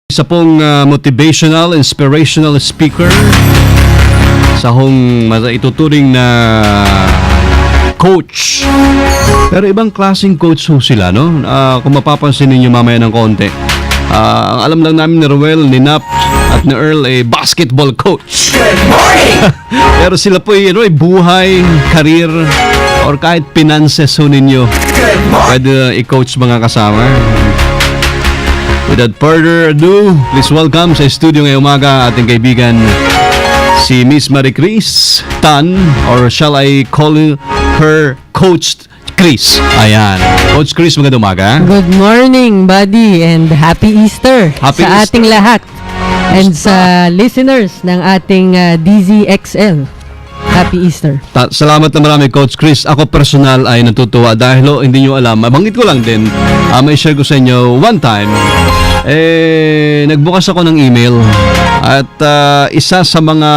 Isa pong motivational, inspirational speaker sa ituturing na coach. Pero ibang klaseng coach ho sila, no? Kung mapapansin ninyo mamaya ng konti. Ang alam lang namin ni Ruel, ni Nap, at ni Earl ay basketball coach. Good morning! Pero sila po ay buhay, career, or kahit finances ho ninyo. Good morning! Pwede i-coach mga kasama. Without further ado, please welcome sa studio ngayong umaga ating kaibigan si Miss Marie Chris Tan, or shall I call her Coach Chris? Ayan. Coach Chris, magandang umaga. Good morning, buddy, and happy Easter Happy sa Easter. ating lahat and sa listeners ng ating DZXL. Happy Easter. Salamat na marami, Coach Chris. Ako personal ay natutuwa dahil hindi nyo alam, mabanggit ko lang din, may share ko sa inyo one time. Nagbukas ako ng email at isa sa mga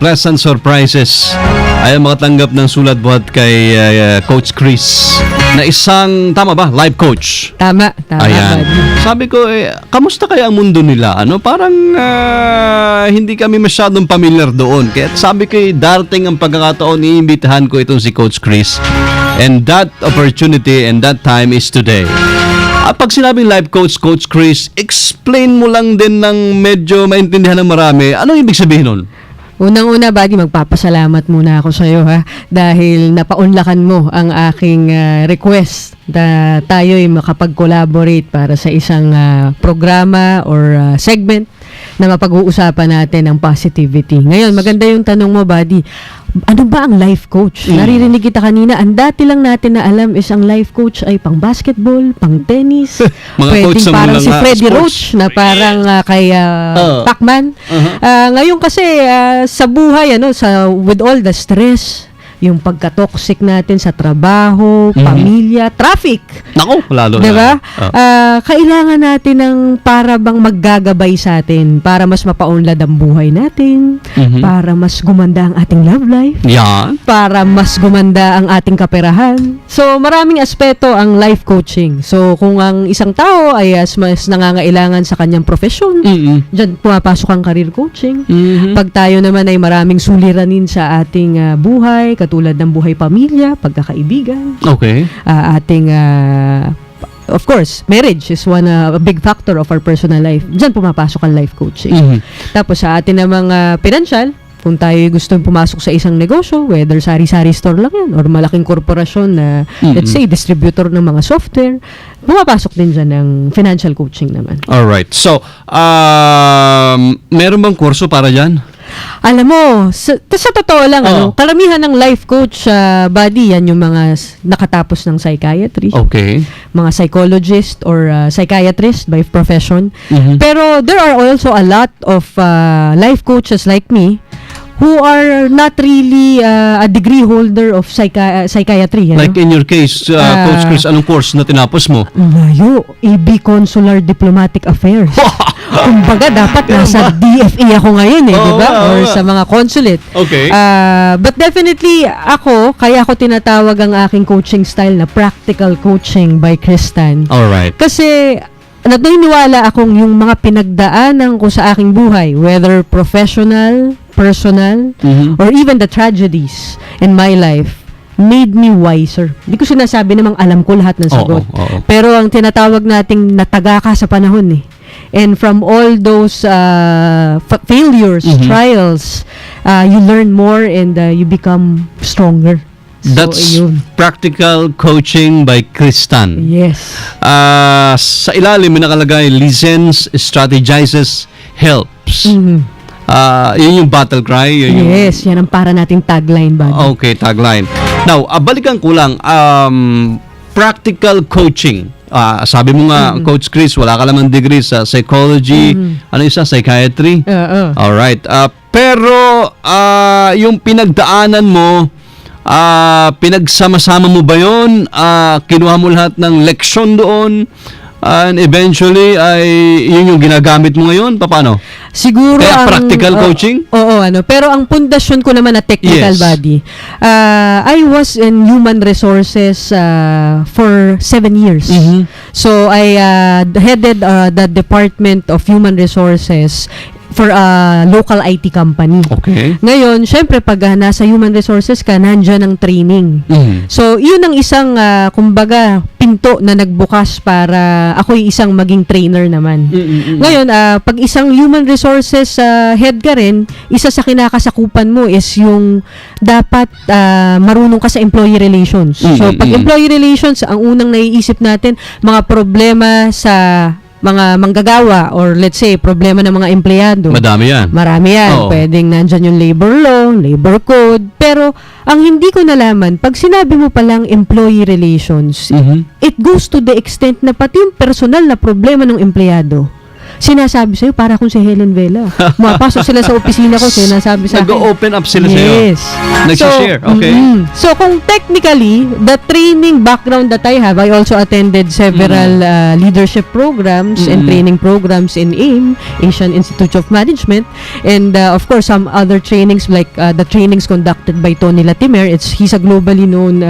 pleasant surprises ay makatanggap ng sulat buhat kay Coach Chris na isang, tama ba, life coach. Tama, Ayan. buddy. Sabi ko, kamusta kaya ang mundo nila? Parang hindi kami masyadong familiar doon. Kaya sabi ko, darating ang pagkakataon, iimbitahan ko itong si Coach Chris. And that opportunity and that time is today. At pag sinabing life coach, Coach Chris, explain mo lang din ng medyo maintindihan ng marami. Anong ibig sabihin nun? Unang-una, buddy, magpapasalamat muna ako sa iyo, ha, dahil napaunlakan mo ang aking request na tayo'y makapag-collaborate para sa isang programa or segment na mapag-uusapan natin ang positivity. Ngayon, maganda yung tanong mo, buddy. Ano ba ang life coach? Naririnig kita kanina, ang dati lang natin na alam is ang life coach ay pang basketball, pang tennis, Mga coach pwedeng sa parang mga si Freddie sports. Roach na parang kay Pacman. Ngayon kasi sa buhay, with all the stress, yung pagka-toxic natin sa trabaho, pamilya, traffic, Nako, lalo diba? na. Kailangan natin ng para bang maggagabay sa atin para mas mapaunlad ang buhay natin, para mas gumanda ang ating love life, Yan. para mas gumanda ang ating kaperahan. So, maraming aspeto ang life coaching. So, kung ang isang tao ay mas nangangailangan sa kanyang profesyon, dyan pumapasok ang career coaching. Pag tayo naman ay maraming suliranin sa ating buhay, katulad ng buhay pamilya, pagkakaibigan, Okay. ating of course, marriage is a big factor of our personal life. Diyan pumapasok ang life coaching. Tapos sa atin namang financial, kung tayo gusto pumasok sa isang negosyo, whether sari-sari store lang yan or malaking korporasyon na, let's say, distributor ng mga software, pumapasok din dyan ng financial coaching naman. Alright. So, meron bang kurso para dyan? Alam mo, sa totoo lang, karamihan ng life coach, buddy, yan yung mga nakatapos ng psychiatry, Okay. mga psychologist or psychiatrist by profession. Pero there are also a lot of life coaches like me who are not really a degree holder of psychiatry. Like in your case, Coach Chris, anong course na tinapos mo? Layo, EB Consular Diplomatic Affairs. Kumbaga, dapat nasa DFE ako ngayon di ba? Or sa mga consulate. Okay. But definitely, kaya ako tinatawag ang aking coaching style na practical coaching by Kristan. Alright. Kasi, naniniwala akong yung mga pinagdaanan ko sa aking buhay, whether professional, personal, or even the tragedies in my life, made me wiser. Hindi ko sinasabi namang alam ko lahat ng sagot. Oo. Pero ang tinatawag nating nataga ka sa panahon And from all those failures, trials, you learn more and you become stronger. That's yun. practical coaching by Kristan. Yes. Sa ilalim may nakalagay, listens, strategizes, helps. Yun yung battle cry. Yes, yan ang para nating tagline ba? Okay, tagline. Now, balikan ko lang, practical coaching. Sabi mo nga, Coach Chris, wala ka lamang degree sa psychology, psychiatry? Alright. Pero, yung pinagdaanan mo, pinagsama-sama mo ba yun? Kinuha mo lahat ng leksyon doon? And eventually, ay yun yung ginagamit mo ngayon? Paano? Siguro Kaya practical coaching? Oo, pero ang pundasyon ko naman na technical Yes. body. I was in human resources for 7 years. Mhm. So I headed the Department of Human Resources for a local IT company. Okay. Ngayon, syempre pag nasa human resources ka, nandyan ang training. Mhm. So, yun ang isang, kumbaga, pinto na nagbukas para ako'y isang maging trainer naman. Ngayon, pag isang human resources head ka rin, isa sa kinakasakupan mo is yung dapat marunong ka sa employee relations. So, pag employee relations, ang unang naiisip natin, mga problema sa mga manggagawa or let's say problema ng mga empleyado. Madami yan. Marami yan. Oo. Pwedeng nandyan yung labor law, labor code. Pero, ang hindi ko nalaman, pag sinabi mo palang employee relations, Mhm. it goes to the extent na pati yung personal na problema ng empleyado, sinasabi sa'yo, para akong si Helen Vela. Mapasok sila sa opisina ko, sinasabi sa akin. Nag-open up sila sa'yo. Yes. Nag-share. Okay. So, kung technically, the training background that I have, I also attended several leadership programs and training programs in AIM, Asian Institute of Management, and of course, some other trainings like the trainings conducted by Tony Latimer. He's a globally known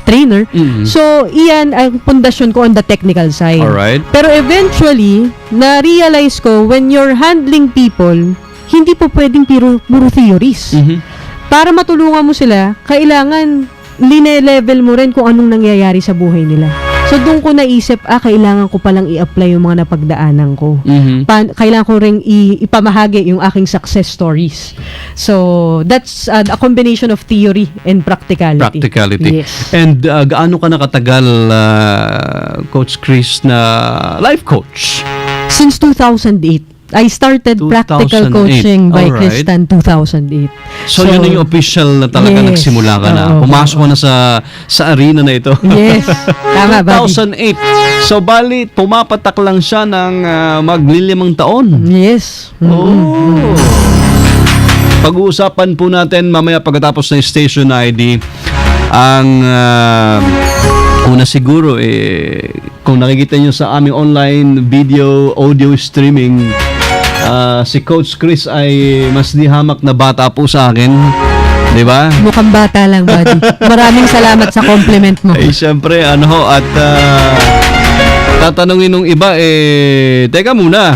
trainer. So, iyan ang pundasyon ko on the technical side. Alright. Pero eventually, na-realize ko, when you're handling people, hindi po pwedeng puro theories. Mhm. Para matulungan mo sila, kailangan line-level mo rin kung anong nangyayari sa buhay nila. So, doon ko naisip, kailangan ko palang i-apply yung mga napagdaanan ko. Mhm. Kailangan ko rin ipamahagi yung aking success stories. So, that's a combination of theory and practicality. Practicality. Yes. And gaano ka nakatagal, Coach Chris, na life coach? Since 2008. I started practical 2008. coaching by Alright. Kristan 2008. So, yun na yung official na talaga Yes. nagsimula ka na. Oo. Pumasok ka na sa arena na ito. Yes. Tama, buddy. 2008. So, bali, pumapatak lang siya ng maglilimang taon. Yes. Oh. Pag-uusapan po natin mamaya pagkatapos ng station ID ang una siguro kung nakikita nyo sa aming online video audio streaming, si Coach Chris ay mas di hamak na bata po sa akin, di ba? Mukhang bata lang, buddy. Maraming salamat sa compliment mo. Eh syempre at tatanungin nung iba teka muna,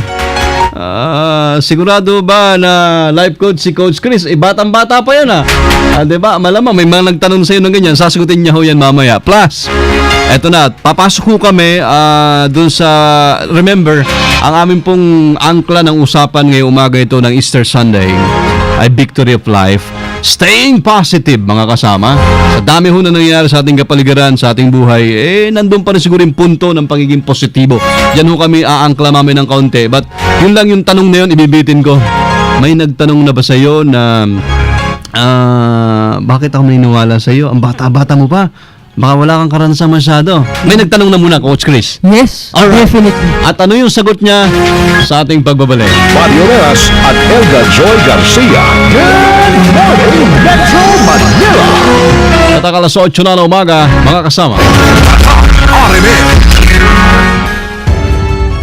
sigurado ba na life coach si Coach Chris? Batang-bata pa yan diba? Malamang may mga nagtanong sa'yo ng ganyan, sasagutin niya ho yan mamaya. Plus, eto na, papasok ho kami dun sa, remember, ang aming pong angkla ng usapan ngayong umaga ito ng Easter Sunday ay Victory of Life. Staying positive, mga kasama. Sa dami ho na nangyayari sa ating kapaligiran, sa ating buhay, nandun pa rin siguro yung punto ng pagiging positibo. Yan ho kami aangkla namin ng kaunti. But, yun lang yung tanong na yun, ibibitin ko. May nagtanong na ba sa'yo na, bakit ako naniniwala sa'yo? Ang bata-bata mo pa. Baka wala kang karanasan masyado. May nagtanong na muna, Coach Chris. Yes, Alright. definitely. At ano yung sagot niya sa ating pagbabalik? Mario Veras at Elga Joy Garcia. Good morning, Metro Manila! At ang alas 8 na ng umaga, mga kasama. RMN!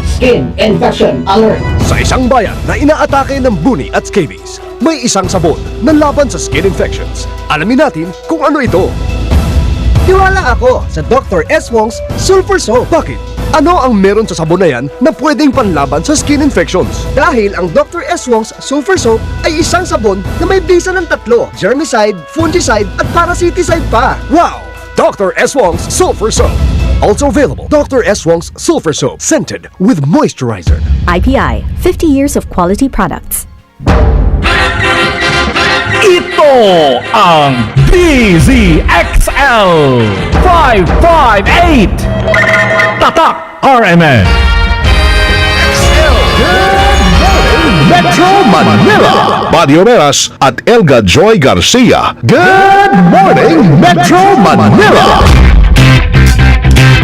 Skin infection alert. Sa isang bayan na inaatake ng buni at scabies, may isang sabon na laban sa skin infections. Alamin natin kung ano ito. Tiwala ako sa Dr. S. Wong's Sulfur Soap. Bakit? Ano ang meron sa sabon na yan na pwedeng panlaban sa skin infections? Dahil ang Dr. S. Wong's Sulfur Soap ay isang sabon na may bisa ng 3, germicide, fungicide at parasiticide pa. Wow! Dr. S. Wong's Sulfur Soap. Also available, Dr. S. Wong's Sulfur Soap, scented with moisturizer. IPI, 50 years of quality products. Ito ang DZXL 558 Tatak RMN Metro Manila. Mario Veras at Elga Joy Garcia. Good morning, Metro Manila.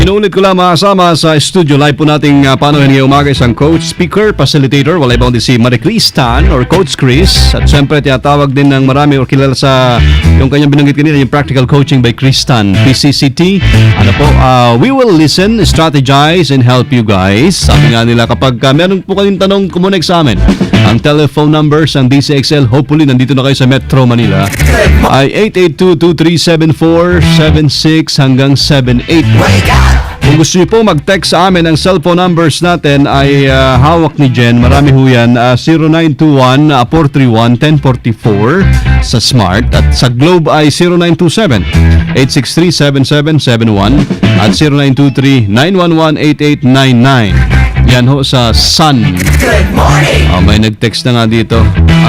Inuulit ko lang makasama sa studio. Live po nating paano ngayong umaga isang coach, speaker, facilitator. Wala ibang din si Marie Chris Tan or Coach Chris. At syempre, tinatawag din ng marami o kilala sa yung kanyang binanggit kanina, yung Practical Coaching by Chris Tan, PCCT. Ano po, we will listen, strategize, and help you guys. Sabi nga nila, kapag meron po kayong tanong, kumunik sa amin. Ang telephone numbers ng DCXL, hopefully nandito na kayo sa Metro Manila, ay 882-2374-76 hanggang 78. Kung gusto niyo po mag-text sa amin, ang cellphone numbers natin ay hawak ni Jen. Marami ho yan. 0921-431-1044 sa Smart. At sa Globe ay 0927-863-7771 at 0923-911-8899. Yan ho sa Sun. Good morning! May nag-text na nga dito.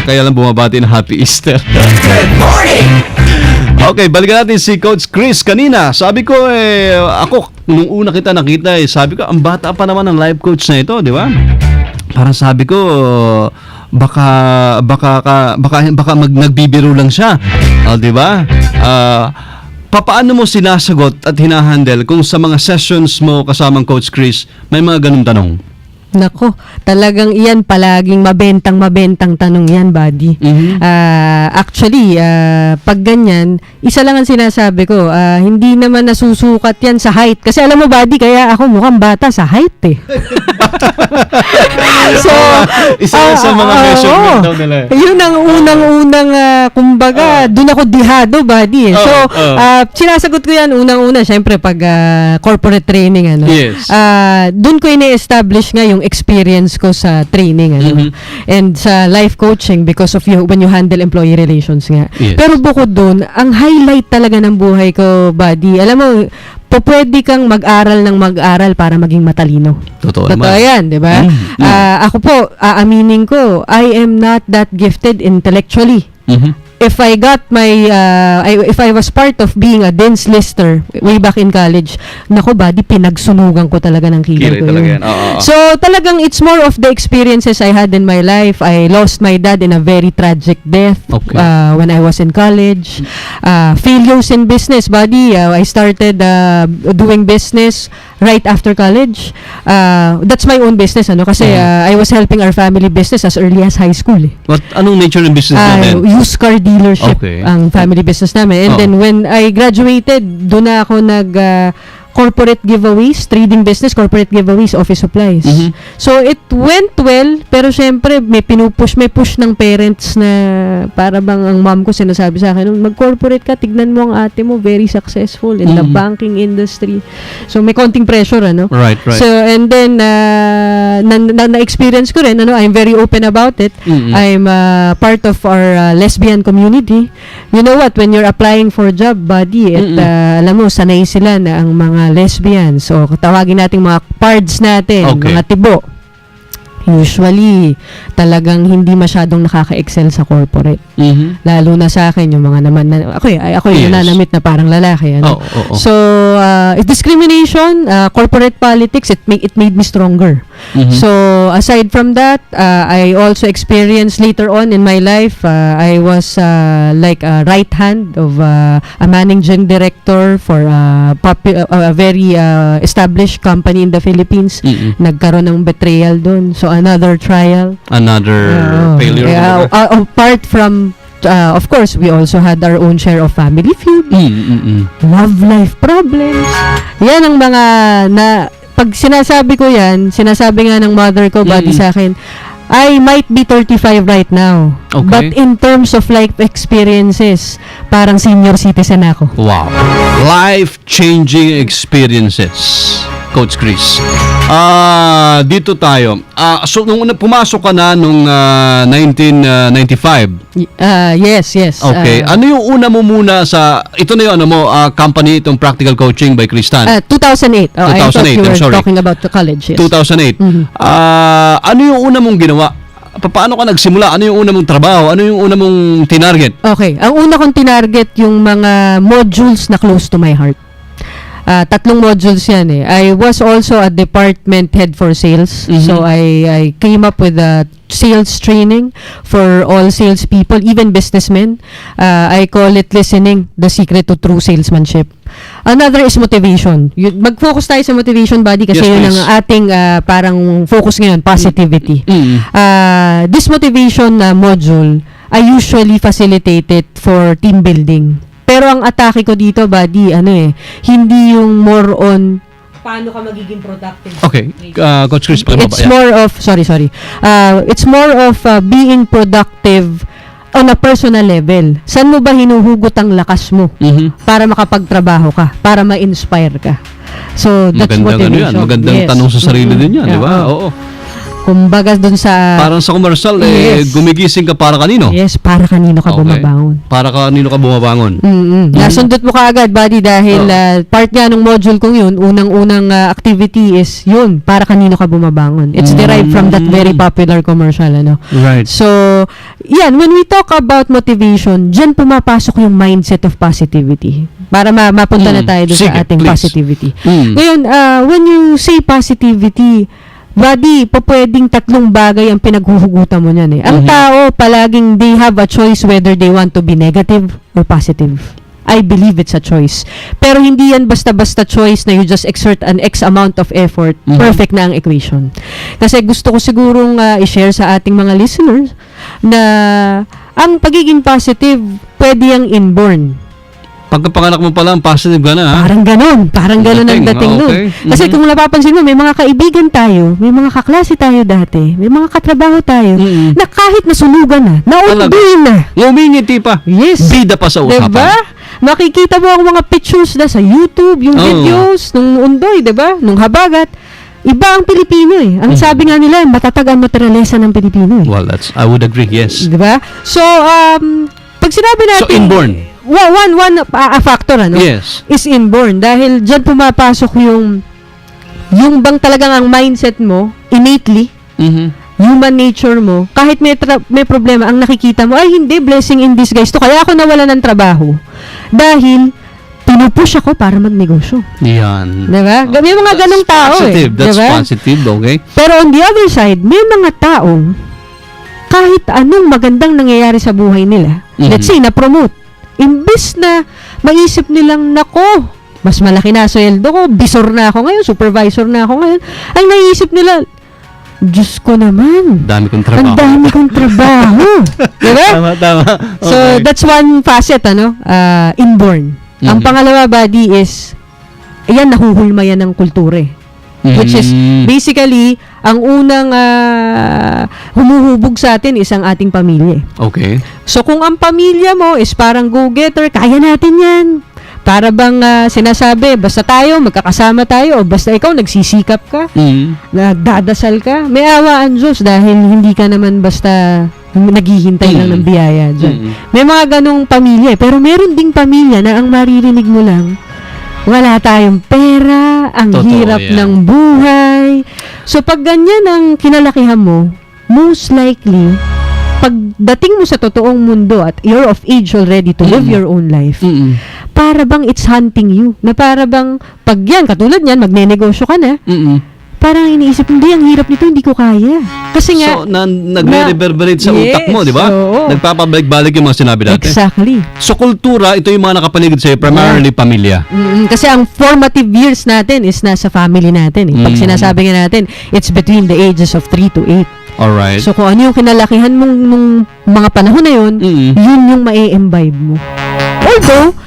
Kaya lang bumabati na Happy Easter. Good morning! Okay, balikan natin si Coach Chris kanina. Sabi ko, ako, nung una kita nakita, sabi ko, ang bata pa naman ng life coach na ito, di ba? Parang sabi ko, baka nagbibiro lang siya. Di ba? Paano mo sinasagot at hinahandle kung sa mga sessions mo kasamang Coach Chris, may mga ganung tanong? Nako, talagang iyan palaging mabentang tanong yan, buddy. Actually, pag ganyan, isa lang ang sinasabi ko, hindi naman nasusukat yan sa height. Kasi alam mo, buddy, kaya ako mukhang bata sa height eh. So, isa sa mga measurement daw nila. Yun ang unang-unang, kumbaga, dun ako dihado, buddy. So, sinasagot ko yan unang-una, syempre, pag corporate training, ano. Yes. Dun ko ini-establish nga yung experience ko sa training, ano. And sa life coaching because of when you handle employee relations nga. Yes. Pero bukod dun, ang highlight talaga ng buhay ko, buddy, alam mo, pwede kang mag-aral ng mag-aral para maging matalino. Totoo naman. Totoo yan, di ba? Ako po, aaminin ko, I am not that gifted intellectually. If I got my, if I was part of being a Dean's Lister way back in college, nako buddy, pinagsunugan ko talaga ng kilay ko yun. So talagang it's more of the experiences I had in my life. I lost my dad in a very tragic death when I was in college. Failures in business, buddy. I started doing business right after college. That's my own business, ano? Kasi I was helping our family business as early as high school. Anong nature ng business natin? Used car dealership ang family business namin. And then when I graduated, doon na ako corporate giveaways, trading business, corporate giveaways, office supplies. So it went well, pero syempre may push ng parents na para bang ang mom ko sinasabi sa akin, mag-corporate ka, tignan mo ang ate mo, very successful in the banking industry. So may konting pressure, ano? Right. So and then na-experience ko rin, ano, I'm very open about it. I'm part of our lesbian community. You know what, when you're applying for a job, buddy, alam mo, sanay sila na ang mga lesbians o tawagin nating mga pards natin, mga tibo, usually talagang hindi masyadong nakaka-excel sa corporate. Lalo na sa akin yung mga naman ako yung nanamit na parang lalaki, ano? So discrimination, corporate politics, it made me stronger. So aside from that, I also experienced later on in my life, I was like a right hand of a managing director for a very established company in the Philippines. Nagkaroon ng betrayal doon. So another trial, failure. Apart from of course, we also had our own share of family feud, love life problems. Yan ang mga pag sinasabi ko yan, sinasabi nga ng mother ko, buddy, sa akin, I might be 35 right now. But in terms of life experiences, parang senior citizen ako. Wow. Life-changing experiences, Coach Chris. Dito tayo. So, nung pumasok ka na nung 1995? Yes. Okay. Ano yung una mo muna ito na yung company, itong Practical Coaching by Chris Tan? 2008. I thought you were talking about the college. Yes. 2008. Ano yung una mong ginawa? Paano ka nagsimula? Ano yung una mong trabaho? Ano yung una mong tinarget? Okay. Ang una kong tinarget yung mga modules na close to my heart. 3 modules yan eh. I was also a department head for sales. So I came up with sales training for all salespeople, even businessmen. I call it listening, the secret to true salesmanship. Another is motivation. Mag-focus tayo sa motivation, buddy, kasi Yes, yun please. ang ating parang focus ngayon, positivity. This motivation module, I usually facilitate it for team building. Pero ang atake ko dito, buddy, hindi yung more on paano ka magiging productive. Okay. Coach Chris, It's more of, it's more of being productive on a personal level. Saan mo ba hinuhugot ang lakas mo para makapagtrabaho ka, para ma-inspire ka? So, that's motivation. Magandang tanong sa sarili din yan, di ba? Oo. Kumbaga dun sa... Parang sa commercial, Yes. gumigising ka para kanino? Yes, para kanino ka Okay. bumabangon. Para kanino ka bumabangon? Nasundot mo kaagad, buddy, dahil part nga ng module kong yun, unang-unang activity is yun, para kanino ka bumabangon. It's derived from that very popular commercial, Right. So, yan, when we talk about motivation, dyan pumapasok yung mindset of positivity. Para mapunta na tayo doon Sige, sa ating please. positivity. Mm. Ngayon, when you say positivity, buddy, pwedeng tatlong bagay ang pinaghuhugutan mo niyan. Ang tao, palaging they have a choice whether they want to be negative or positive. I believe it's a choice. Pero hindi yan basta-basta choice na you just exert an X amount of effort. Perfect na ang equation. Kasi gusto ko sigurong i-share sa ating mga listeners na ang pagiging positive, pwede yung inborn. Pagkapanganak mo pala, positive ka na, ha? Parang ganon ang dating nun. Okay. Kasi kung napapansin mo, may mga kaibigan tayo, may mga kaklase tayo dati, may mga katrabaho tayo, na kahit nasunugan na, naundoy na. Ngumingiti pa. Yes. Bida pa sa usapan. Diba? Makikita mo ang mga pictures na sa YouTube, yung videos, nung undoy, diba? Nung habagat. Iba ang Pilipino Ang sabi nga nila, matatag ang materialesa ng Pilipino Well, I would agree, yes. Diba? So, pag sinabi natin... So, inborn. One factor, Yes. is inborn. Dahil dyan pumapasok yung bang talagang ang mindset mo, innately, human nature mo, kahit may problema, ang nakikita mo, ay hindi, blessing in disguise to. Kaya ako nawala ng trabaho. Dahil, pinupush ako para magnegosyo. Yan. Diba? May mga ganong tao Positive. That's diba? positive, okay? Pero on the other side, may mga taong kahit anong magandang nangyayari sa buhay nila, let's say, na-promote, imbis na maisip nilang, nako, mas malaki na sweldo ko, bisor na ako ngayon, supervisor na ako ngayon, ang naisip nila, Diyos ko naman, Dami kong trabaho. ang dami kong trabaho. Diba? Tama. So, Okay. that's one facet, inborn. Ang pangalawa, buddy, is, ayan, nahuhulma yan ng kultura Which is, basically, ang unang humuhubog sa atin is ang ating pamilya. Okay. So, kung ang pamilya mo is parang go-getter, kaya natin yan. Para bang sinasabi, basta tayo, magkakasama tayo, o basta ikaw, nagsisikap ka, nagdadasal ka, may awa ang Diyos dahil hindi ka naman basta naghihintay lang ng biyaya dyan. May mga ganong pamilya, pero meron ding pamilya na ang maririnig mo lang, wala tayong pera, ang Totoo hirap yan. ng buhay. So, pag ganyan ang kinalakihan mo, most likely, pagdating mo sa totoong mundo at you're of age already to live your own life, para bang it's hunting you. Na para bang, pag yan, katulad yan, magnenegosyo ka na, parang iniisip, hindi, ang hirap nito, hindi ko kaya. Kasi nga, So, nagre-reverberate sa utak mo, di ba? oo. Nagpapabalik-balik yung mga sinabi natin. Exactly. So, kultura, ito yung mga nakapaligid sa'yo, primarily pamilya. Kasi ang formative years natin is nasa family natin. Pag sinasabi nga natin, it's between the ages of 3 to 8. Alright. So, kung ano yung kinalakihan mong nung mga panahon na yun, yun yung ma-imbibe mo. Although,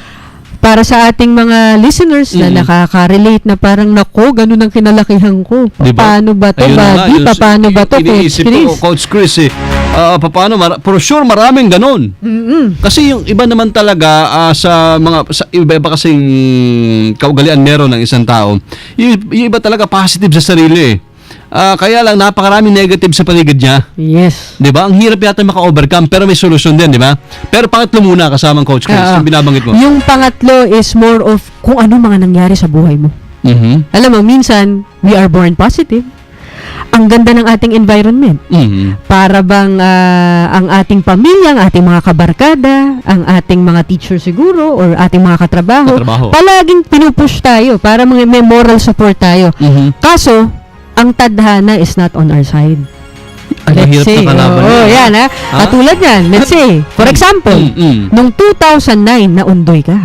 para sa ating mga listeners na nakaka-relate na parang, nako, ganun ang kinalakihan ko. Diba? Paano ba to, Ayun na nga, buddy? Paano ba to, Coach iniisip ko, Chris? Coach Chris, paano, for sure, maraming ganun. Kasi yung iba naman talaga, iba kasing kaugalian meron ng isang tao, yung iba talaga positive sa sarili. Kaya lang, napakaraming negative sa paligid niya. Yes. Di ba? Ang hirap yata maka-overcome, pero may solusyon din, di ba? Pero pangatlo muna, kasamang Coach Chris, yung binabanggit mo. Yung pangatlo is more of kung ano mga nangyari sa buhay mo. Alam mo, minsan, we are born positive. Ang ganda ng ating environment. Para bang ang ating pamilya, ang ating mga kabarkada, ang ating mga teacher siguro, or ating mga katrabaho, palaging pinupush tayo para may moral support tayo. Kaso, ang tadhana is not on our side. Ay, mahirap na kalaban Oo, yan. yan ha. Katulad yan, let's say, for example, nung 2009, naundoy ka.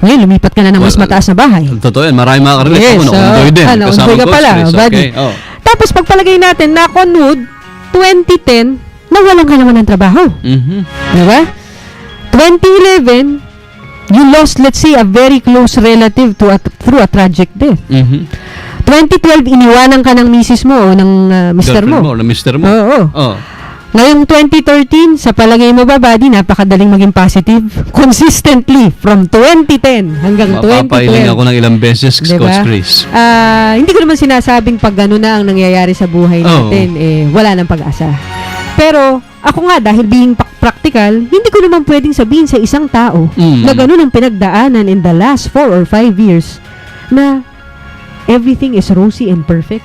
Ngayon, lumipat ka na ng mas Well, mataas na bahay. Totoo yan, maraming makaka-relate. Yes, Ako, naundoy din. naundoy Kasama ka Coach pala, Chris. buddy. Okay, oh. Tapos pagpalagay natin, knock on wood, 2010, nawalan ka naman ng trabaho. Di ba? 2011, you lost, let's say, a very close relative through a tragic death. 2012, iniwanan ka ng misis mo o ng mister Girlfriend mo. na mister mo. Oo. Oh. Ngayong 2013, sa palagay mo ba, buddy, napakadaling maging positive? Consistently, from 2010 hanggang 2012. Mapapailing ako ng ilang beses, Diba? Coach Chris. Hindi ko naman sinasabing pag gano'n na ang nangyayari sa buhay natin, wala nang pag-asa. Pero, ako nga, dahil being practical, hindi ko naman pwedeng sabihin sa isang tao na gano'n ang pinagdaanan in the last 4 or 5 years na everything is rosy and perfect.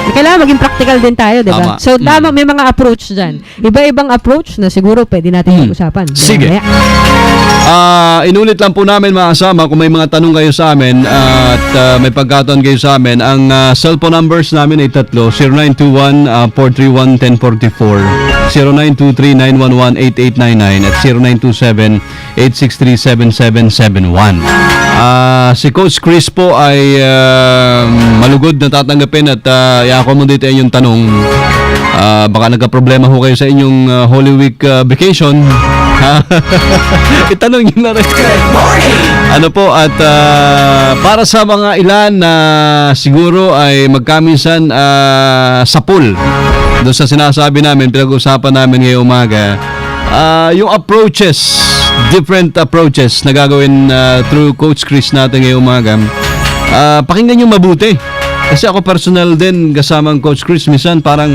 Kailangan maging practical din tayo, di ba? Tama. So, tama, may mga approach dyan. Iba-ibang approach na siguro pwede natin pag-usapan. Sige. Inulit lang po namin mga kasama kung may mga tanong kayo sa amin at may pagkataon kayo sa amin. Ang cellphone numbers namin ay tatlo, 0921-431-1044, 0923-911-8899 at 0927-863-7771. Si Coach Chris po ay malugod na tatanggapin at i-accommodate yung tanong. Baka nagka-problema ho kayo sa inyong Holy Week vacation. Itanong nyo na rin. Ano po, at para sa mga ilan na siguro ay magkaminsan sa pool, doon sa sinasabi namin, pinag-usapan namin ngayong umaga, yung approaches, different approaches na gagawin through Coach Chris natin ngayong umaga, pakinggan nyo mabuti. Kasi ako personal din, kasamang Coach Chris, minsan parang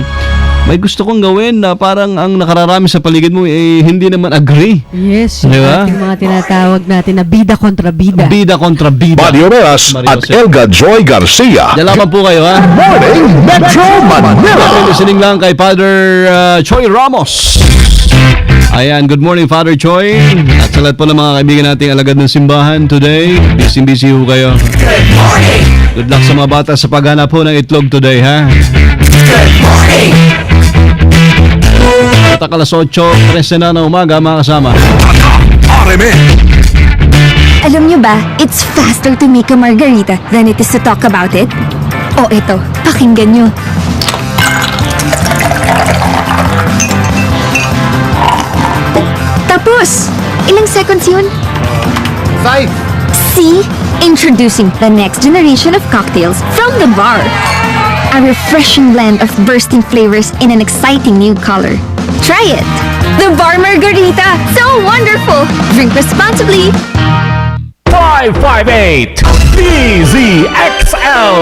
may gusto kong gawin na parang ang nakararami sa paligid mo hindi naman agree. Yes, yung Diba? ating mga tinatawag natin na bida kontra bida. Bida kontra bida. Mario Meras at Jose. Elga Joy Garcia. Dalaman po kayo, ha? Morning Metro Manila. Listening lang kay Father Choi Ramos. Ayan, good morning Father Choi. At sa lahat po ng mga kaibigan nating alagad ng simbahan today. Busy ho kayo. Good morning! Good luck sa mga bata sa paghanap po ng itlog today, ha? Good morning! At alas 8:13 na ng umaga, mga kasama. Alam nyo ba, it's faster to make a margarita than it is to talk about it? O eto, pakinggan nyo. Tapos! Ilang seconds yun? 5. See? Introducing the next generation of cocktails from the bar. A refreshing blend of bursting flavors in an exciting new color. Try it! The Bar Margarita! So wonderful! Drink responsibly! 558 DZXL.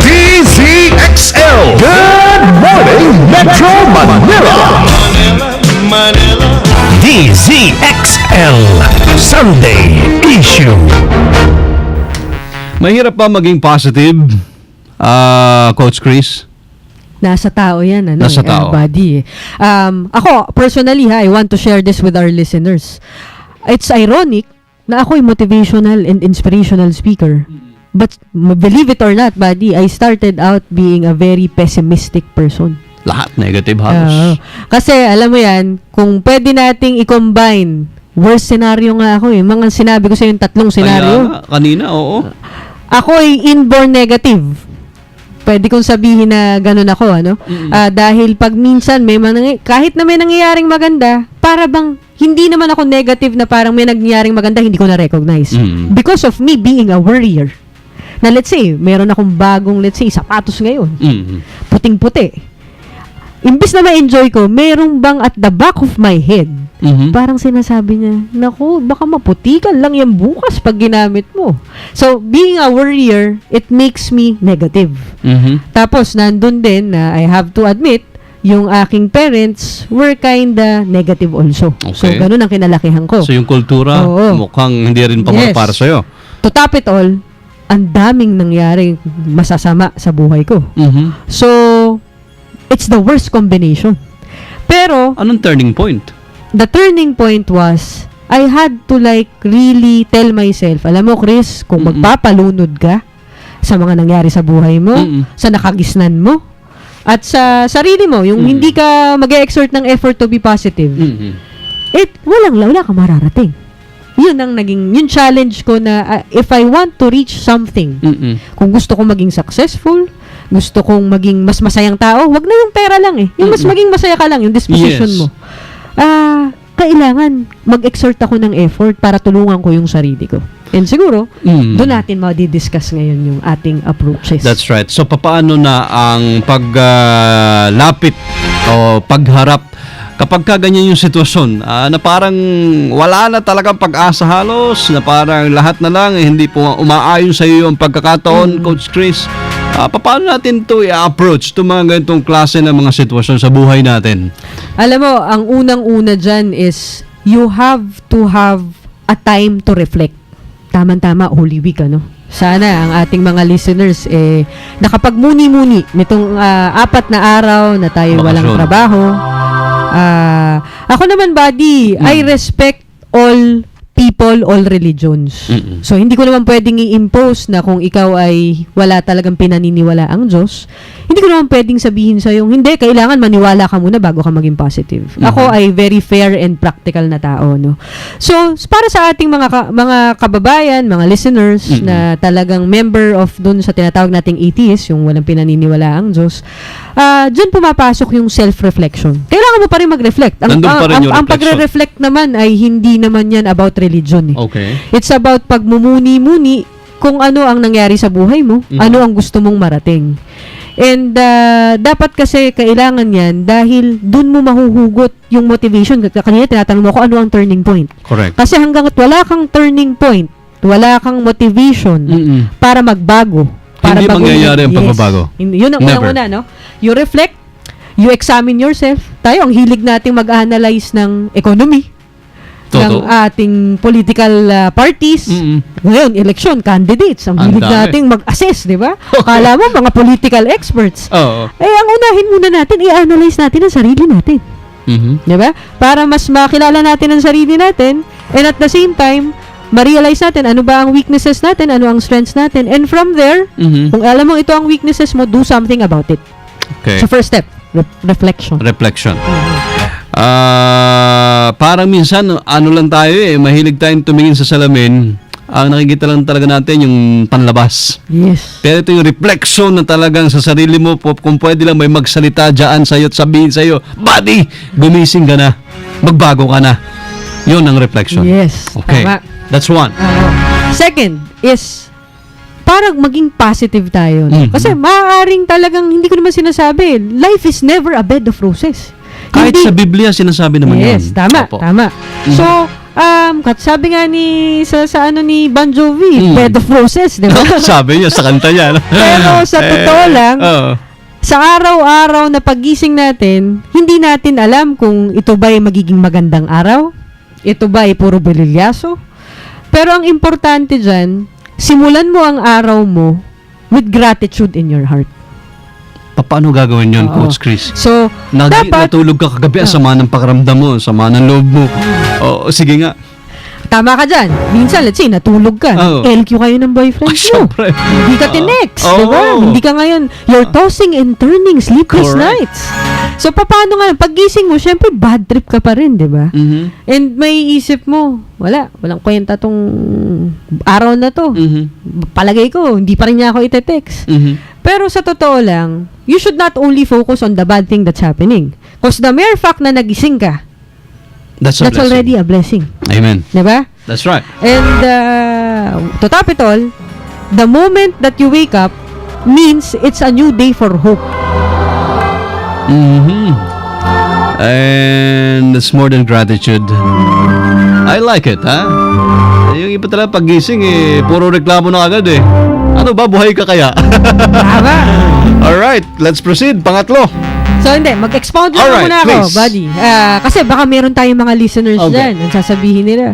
DZXL. Good morning Metro Manila. DZXL Sunday Issue. Mahirap ba maging positive, Coach Chris? Nasa tao yan, ano? Nasa tao. Body. Ako, personally, I want to share this with our listeners. It's ironic na ako ay motivational and inspirational speaker. But believe it or not, buddy, I started out being a very pessimistic person. Lahat negative halos. Kasi, alam mo yan, kung pwede nating i-combine, worst scenario nga ako eh. Mga sinabi ko sa yung tatlong scenario. Kaya, kanina, oo. Ako ay inborn negative. Pwede kong sabihin na ganun ako, ano? Dahil pag minsan, kahit na may nangyayaring maganda, para bang hindi naman ako negative na parang may nangyayaring maganda, hindi ko na-recognize. Because of me being a worrier. Na let's say, meron akong bagong, let's say, sapatos ngayon. Puting-puti. Imbis na ma-enjoy ko, meron bang at the back of my head, parang sinasabi niya, naku, baka maputikan lang yan bukas pag ginamit mo. So, being a worrier, it makes me negative. Tapos, nandun din na I have to admit, yung aking parents were kinda negative also. So, Okay. ganun ang kinalakihan ko. So yung kultura, Oo. mukhang hindi rin para sa'yo. To top it all, ang daming nangyaring masasama sa buhay ko. So, it's the worst combination. Pero, Anong turning point? the turning point was, I had to like really tell myself, alam mo Chris, kung magpapalunod ka, sa mga nangyari sa buhay mo, Mm-mm. sa nakagisnan mo, at sa sarili mo, yung hindi ka mag-exert ng effort to be positive. Wala kang mararating. Yun ang yung challenge ko na if I want to reach something, kung gusto kong maging successful, gusto kong maging mas masayang tao, wag na yung pera lang eh. Yung mas maging masaya ka lang, yung disposition Yes. mo. Kailangan mag-exert ako ng effort para tulungan ko yung sarili ko. And siguro, doon natin ma-discuss ngayon yung ating approaches. That's right. So, papaano na ang paglapit o pagharap kapag ka ganyan yung sitwasyon na parang wala na talagang pag-asa halos, na parang lahat na lang hindi po umaayon sa iyo yung pagkakataon, Coach Chris. Paano natin to i-approach to mga ganitong klase ng mga sitwasyon sa buhay natin? Alam mo, ang unang-una dyan is you have to have a time to reflect. Tama-tama, Holy Week, ano? Sana ang ating mga listeners nakapagmuni-muni nitong 4 na araw na tayo walang Bakasyon. trabaho. Ako naman, buddy, I respect all people, all religions. So, hindi ko naman pwedeng i-impose na kung ikaw ay wala talagang pinaniniwala ang Diyos, hindi ko naman pwedeng sabihin sa'yo, hindi, kailangan maniwala ka muna bago ka maging positive. Ako ay very fair and practical na tao, no? So, para sa ating mga kababayan, mga listeners na talagang member of dun sa tinatawag nating atheist, yung walang pinaniniwala ang Diyos, dyan pumapasok yung self-reflection. Kailangan mo pa rin mag-reflect. Nandun pa rin yung Ang reflection. pagre-reflect naman ay hindi naman yan about religion. Okay. It's about pagmumuni-muni kung ano ang nangyari sa buhay mo, ano ang gusto mong marating. And dapat kasi kailangan yan dahil dun mo mahuhugot yung motivation. Kanina tinatanong mo ko ano ang turning point. Correct. Kasi hanggang wala kang turning point, wala kang motivation para magbago. Para Hindi baguhin. mangyayari ang pagbabago. Yun ang Never. unang-una, no? You reflect, you examine yourself. Tayo, ang hilig nating mag-analyze ng economy, ng Totoo. ating political parties. Ngayon, election, candidates. Ang Ang hilig dami. nating mag-assess, di ba? Kala mo, mga political experts. Oo. Ang unahin muna natin, i-analyze natin ang sarili natin. Di ba? Para mas makilala natin ang sarili natin, and at the same time, ma-realize natin ano ba ang weaknesses natin, ano ang strengths natin, and from there, kung alam mo ito ang weaknesses mo, do something about it. Okay. So first step, reflection. Reflection. Parang minsan, ano lang tayo mahilig tayong tumingin sa salamin. Ang nakikita lang talaga natin yung panlabas. Yes. Pero ito yung reflection na talagang sa sarili mo, kung pwede lang may magsalita dyan sa'yo at sabihin sa'yo, buddy, gumising ka na, magbago ka na. Yun ang reflection. Yes. Okay. Tama. That's one. Second is parang maging positive tayo. No? Kasi maaaring talagang, hindi ko naman sinasabi, life is never a bed of roses. Kahit Hindi- sa Biblia, sinasabi naman yun. Yes, tama, Opo. tama. So, sabi nga sa ano ni Bon Jovi, bed of roses, di ba? Sabi niya sa kanta niya. No? Pero sa totoo lang, Oo. sa araw-araw na pagising natin, hindi natin alam kung ito ba ay magiging magandang araw, ito ba ay puro belilyaso. Pero ang importante dyan, simulan mo ang araw mo with gratitude in your heart. Paano gagawin yun, Oo. Coach Chris? So, dapat, Natulog ka kagabi, sama ng pakaramdam mo, sama ng loob mo. Oo, sige nga. tama ka dyan. Minsan, let's say, natulog ka. Oo. LQ kayo ng boyfriend mo. Syempre. Hindi ka tinext, Oo. di ba? Hindi ka ngayon, you're tossing and turning sleepless Correct. nights. So, paano nga, pagising mo, syempre, bad trip ka pa rin, di ba? And may isip mo, walang kwenta tong araw na to. Palagay ko, hindi pa rin niya ako ite-text. Pero sa totoo lang, you should not only focus on the bad thing that's happening. Because the mere fact na nagising ka, That's that's already a blessing. Amen. Di ba? That's right. And to top it all, the moment that you wake up means it's a new day for hope. And it's more than gratitude. I like it, ha? Yung iba talaga pagising puro reklamo na agad Ano ba, buhay ka kaya? Tama. Alright, let's proceed. Pangatlo. So hindi, mag-expound lang Alright, muna ako, please. buddy. Kasi baka meron tayong mga listeners Okay. dyan. Ang sasabihin nila,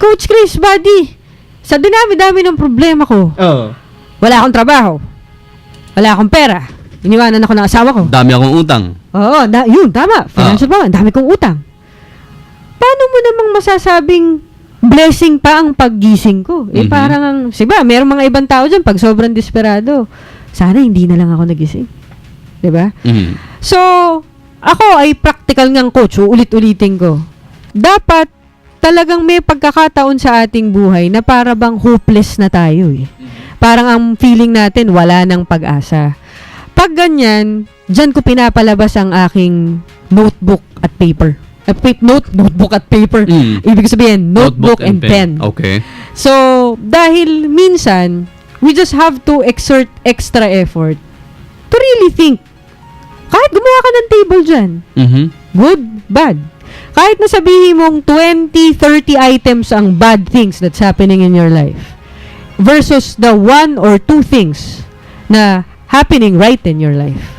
Coach Chris, buddy, sa dinami-dami ng problema ko, wala akong trabaho, wala akong pera, iniwanan ako ng asawa ko. Dami akong utang. Oo, yun, tama. Financial problem, dami kong utang. Paano mo namang masasabing blessing pa ang paggising ko. Eh, parang, siba, merong mga ibang tao dyan, pag sobrang desperado, sana hindi na lang ako nagising. Diba? So, ako ay practical ngang coach, ulit-ulitin ko. Dapat, talagang may pagkakataon sa ating buhay na para bang hopeless na tayo eh. Parang ang feeling natin, wala nang pag-asa. Pag ganyan, dyan ko pinapalabas ang aking notebook at paper. Notebook at paper. Ibig sabihin, notebook and pen. Okay. So, dahil minsan, we just have to exert extra effort to really think. Kahit gumawa ka ng table dyan. Good, bad. Kahit na sabihin mong 20, 30 items ang bad things that's happening in your life versus the 1 or 2 things na happening right in your life.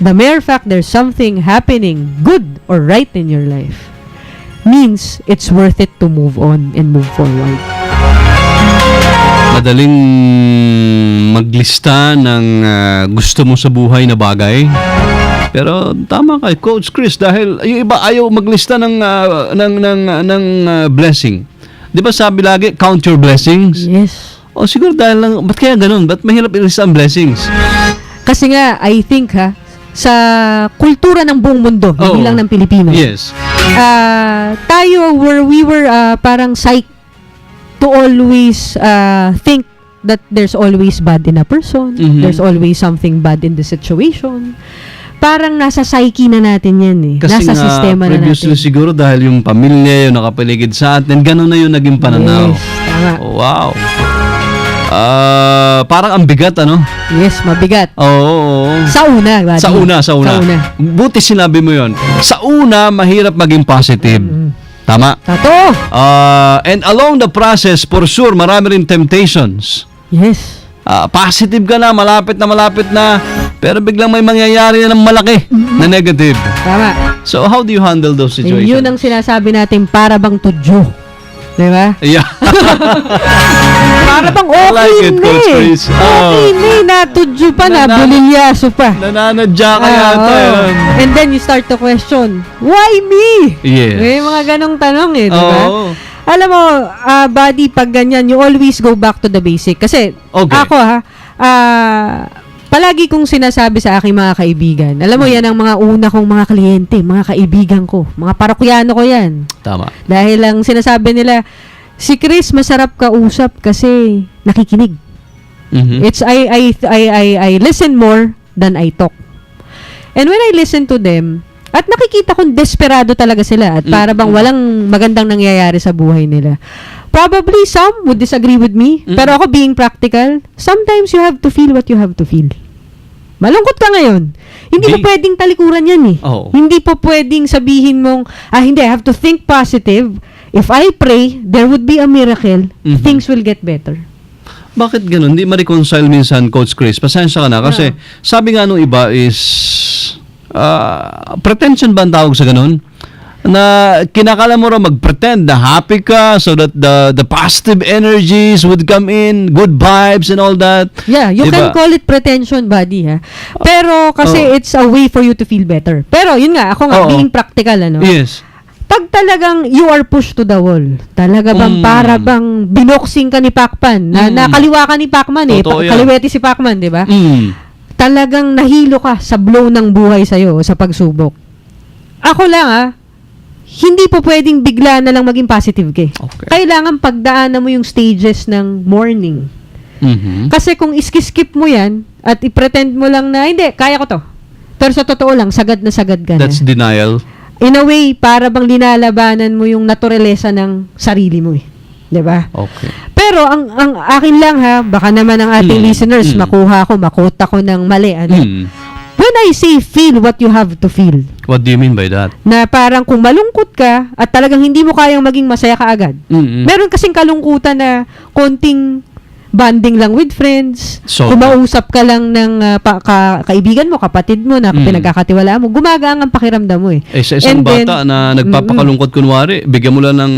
The mere fact there's something happening good or right in your life means it's worth it to move on and move forward. Madaling maglista ng gusto mo sa buhay na bagay. Pero tama kay Coach Chris dahil yung iba ayaw maglista ng blessing. 'Di ba sabi lagi count your blessings? Yes. O siguro dahil lang ba't kaya ganun? Ba't mahirap ilista ang blessings? Kasi nga I think sa kultura ng buong mundo, hindi lang ng Pilipino. Yes. Tayo we were parang psych to always think that there's always bad in a person, there's always something bad in the situation. Parang nasa psyche na natin yan eh. Kasi nasa sistema na natin. previously siguro dahil yung pamilya, yung nakapaligid sa atin, ganun na yung naging pananaw. Yes, tama. Wow. Parang ang bigat, ano? Yes, mabigat. Oo. Sa una, buddy. Sa una. Buti sinabi mo yon. Sa una, mahirap maging positive. Tama? Totoo. And along the process, for sure, marami rin temptations. Yes. Positive ka na, malapit na, pero biglang may mangyayari na ng malaki na negative. Tama. So, how do you handle those situations? Yun ang sinasabi natin, para bang tudyo. Diba? Yeah. Para bang I okay like it, na Coach eh. Chris. Okay na eh. Natudyo pa na. Bulilyaso pa. Nananadya ka yata yun. And then you start to question, why me? Yes. May mga ganong tanong eh. Diba? Oo. Alam mo, buddy, pag ganyan, you always go back to the basic. Kasi ako palagi kong sinasabi sa aking mga kaibigan, alam mo, yan ang mga una kong mga kliyente, mga kaibigan ko, mga parokyano ko yan. Tama. Dahil lang sinasabi nila, si Chris masarap kausap kasi nakikinig. It's I listen more than I talk. And when I listen to them, at nakikita kong desperado talaga sila at para bang walang magandang nangyayari sa buhay nila. Probably some would disagree with me, pero ako being practical, sometimes you have to feel what you have to feel. Malungkot ka ngayon. Hindi po pwedeng talikuran yan eh. Hindi po pwedeng sabihin mong, hindi, I have to think positive. If I pray, there would be a miracle. Things will get better. Bakit ganun? Hindi ma-reconcile minsan, Coach Chris. Pasensya ka na. Kasi sabi nga nung iba is, pretension ba ang tawag sa ganun? Na kinakala mo raw mag-pretend na happy ka so that the positive energies would come in, good vibes and all that. Yeah, you can call it pretension, buddy, ha? Pero kasi it's a way for you to feel better. Pero yun nga, ako nga, being practical, ano? Yes. Pag talagang you are pushed to the wall, talaga bang para bang binoxing ka ni Pacman, na nakaliwa ka ni Pacman eh, kaliwete si Pacman, di ba? Talagang nahilo ka sa blow ng buhay sa'yo, sa pagsubok. Ako lang hindi po pwedeng bigla na lang maging positive ka. Okay. Kailangan pagdaanan mo yung stages ng morning. Kasi kung iskip mo yan, at i-pretend mo lang na, hindi, kaya ko to. Pero sa totoo lang, sagad na sagad ka na. That's denial. In a way, para bang linalabanan mo yung naturalesa ng sarili mo eh. Diba? Okay. Pero ang akin lang baka naman ang ating listeners makota ko ng mali. When I say feel what you have to feel. What do you mean by that? Na parang kung malungkot ka at talagang hindi mo kayang maging masaya ka agad. Meron kasing kalungkutan na konting bonding lang with friends, So, kumausap ka lang ng kaibigan mo, kapatid mo na pinagkakatiwalaan mo, gumagaan ang pakiramdam mo eh. sa isang And then, bata na nagpapakalungkot kunwari, bigyan mo lang ng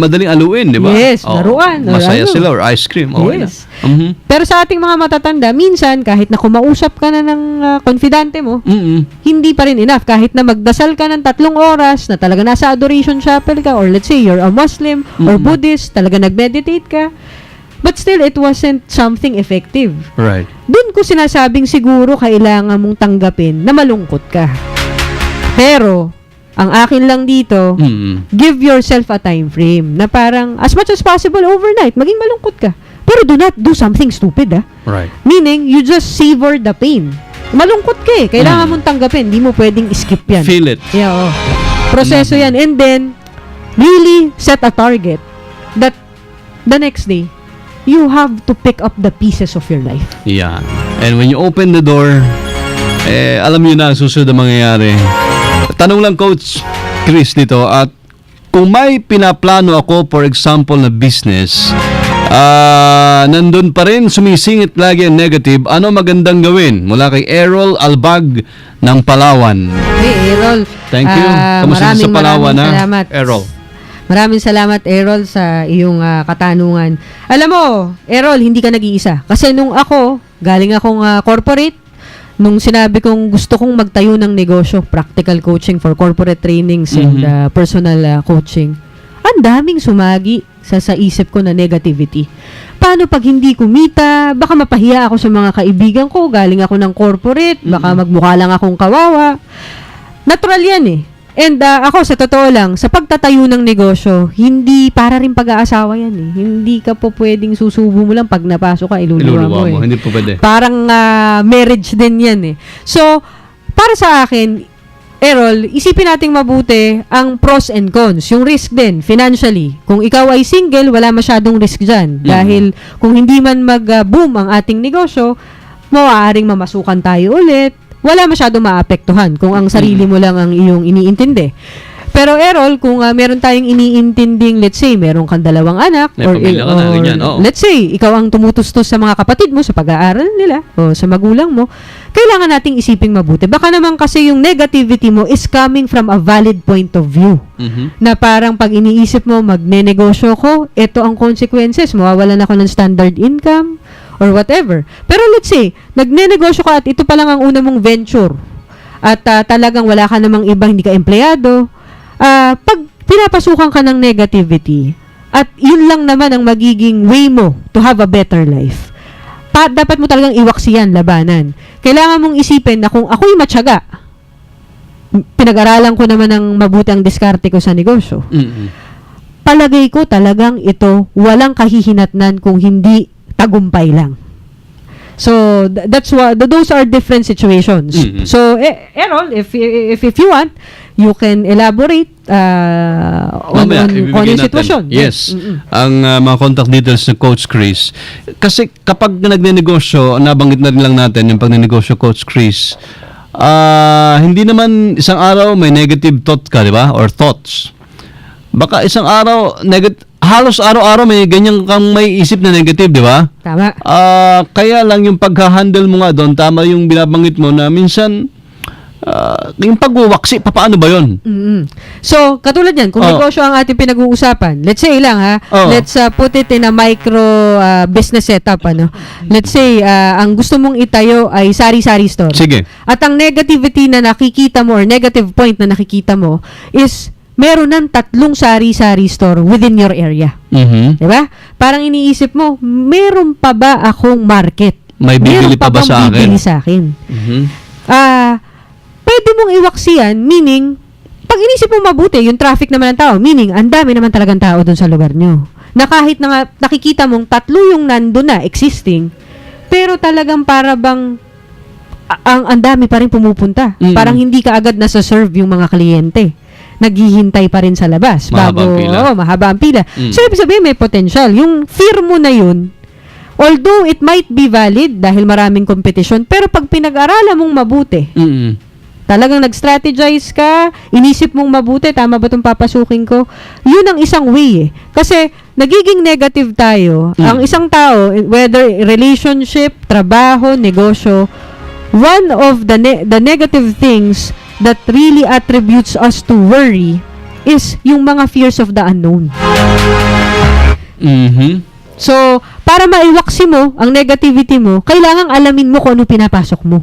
madaling aluin, di ba? Yes, laruan, or Masaya ano. sila or ice cream. Okay Yes. na. Mhm. Pero sa ating mga matatanda, minsan kahit na kumausap ka na ng konfidante mo, hindi pa rin enough. Kahit na magdasal ka ng 3 oras, na talaga nasa adoration chapel ka, or let's say you're a Muslim or Buddhist, talaga nag-meditate ka, but still, it wasn't something effective. Right. Doon ko sinasabing siguro kailangan mong tanggapin na malungkot ka. Pero, ang akin lang dito, give yourself a time frame na parang, as much as possible, overnight, maging malungkot ka. Pero do not do something stupid, Right. Meaning, you just savor the pain. Malungkot ka eh. Kailangan mong tanggapin. Hindi mo pwedeng skip yan. Feel it. Yeah, proseso yan. And then, really set a target that the next day, you have to pick up the pieces of your life. Yeah. And when you open the door, alam niyo na ang susunod na mangyayari. Tanong lang, Coach Chris, dito, at kung may pinaplano ako, for example, na business, nandun pa rin, sumisingit lagi ang negative, ano magandang gawin? Mula kay Errol Albag ng Palawan. Hey, Errol. Thank you. Kamusta sa Palawan, maraming salamat. Errol? Maraming salamat, Errol, sa iyong katanungan. Alam mo, Errol, hindi ka nag-iisa. Kasi nung ako, galing akong corporate, nung sinabi kong gusto kong magtayo ng negosyo, practical coaching for corporate trainings and personal coaching, ang daming sumagi sa isip ko na negativity. Paano pag hindi kumita? Baka mapahiya ako sa mga kaibigan ko, galing ako ng corporate, baka magmukha lang akong kawawa. Natural yan eh. And ako, sa totoo lang, sa pagtatayo ng negosyo, hindi para rin pag-aasawa yan eh. Hindi ka po pwedeng susubo mo lang pag napasok ka, iluluwa mo eh. Hindi po pwede. Parang marriage din yan eh. So, para sa akin, Errol, isipin nating mabuti ang pros and cons. Yung risk din, financially. Kung ikaw ay single, wala masyadong risk dyan. Dahil kung hindi man mag-boom ang ating negosyo, maaaring mamasukan tayo ulit. Wala masyadong maapektuhan kung ang sarili mo lang ang iyong iniintindi. Pero Errol, kung meron tayong iniintinding, let's say, meron kang 2 anak, May pamilya ka na, ganyan, oo. let's say, ikaw ang tumutustos sa mga kapatid mo sa pag-aaral nila o sa magulang mo, kailangan nating isiping mabuti. Baka naman kasi yung negativity mo is coming from a valid point of view. Na parang pag iniisip mo, magne-negosyo ko, ito ang consequences, mawawalan ako ng standard income, or whatever. Pero let's say, nagne-negosyo ka at ito pa lang ang una mong venture at talagang wala ka namang ibang, hindi ka empleyado, pag pinapasukan ka ng negativity at yun lang naman ang magiging way mo to have a better life, dapat mo talagang iwaksiyan, labanan. Kailangan mong isipin na kung ako'y matyaga, pinag-aralan ko naman ng mabuti ang diskarte ko sa negosyo, palagay ko talagang ito walang kahihinatnan kung hindi tagumpay lang. So that's what those are different situations. So Errol, if you want, you can elaborate on yung sitwasyon. Yes. Ang mga contact details ng Coach Chris. Kasi kapag nagnenegosyo, nabanggit na rin lang natin yung pagnenegosyo, Coach Chris, hindi naman isang araw may negative thought ka, di ba? Or thoughts. Baka isang araw, halos araw-araw may ganyan kang may isip na negative, di ba? Tama. Kaya lang yung pagha-handle mo nga doon, tama yung binabanggit mo na minsan, yung pagwawaksi, paano ba yun? So, katulad yan, kung negosyo ang ating pinag-uusapan, let's say lang let's put it in a micro business setup, ano? Let's say, ang gusto mong itayo ay sari-sari store. Sige. At ang negativity na nakikita mo or negative point na nakikita mo is meron ng 3 sari-sari store within your area. Diba? Parang iniisip mo, meron pa ba akong market? May bibili pa ba sa akin? Bibili sa akin? Pwede mong iwaksiyan, meaning, pag inisip mo mabuti, yung traffic naman ng tao, meaning, ang dami naman talagang tao dun sa lugar nyo. Na kahit na nakikita mong 3 yung nandun na, existing, pero talagang para bang ang dami pa rin pumupunta. Parang hindi ka agad nasa-serve yung mga kliyente. Naghihintay pa rin sa labas. Mahaba ang pila. So, ibig sabihin, may potential. Yung fear mo na yun, although it might be valid dahil maraming competition, pero pag pinag-aralan mong mabuti, Talagang nag-strategize ka, inisip mong mabuti, tama ba itong papasukin ko? Yun ang isang way eh. Kasi nagiging negative tayo. Ang isang tao, whether relationship, trabaho, negosyo, one of the negative things that really attributes us to worry is yung mga fears of the unknown. So, para maiwaksi mo ang negativity mo, kailangang alamin mo kung ano pinapasok mo.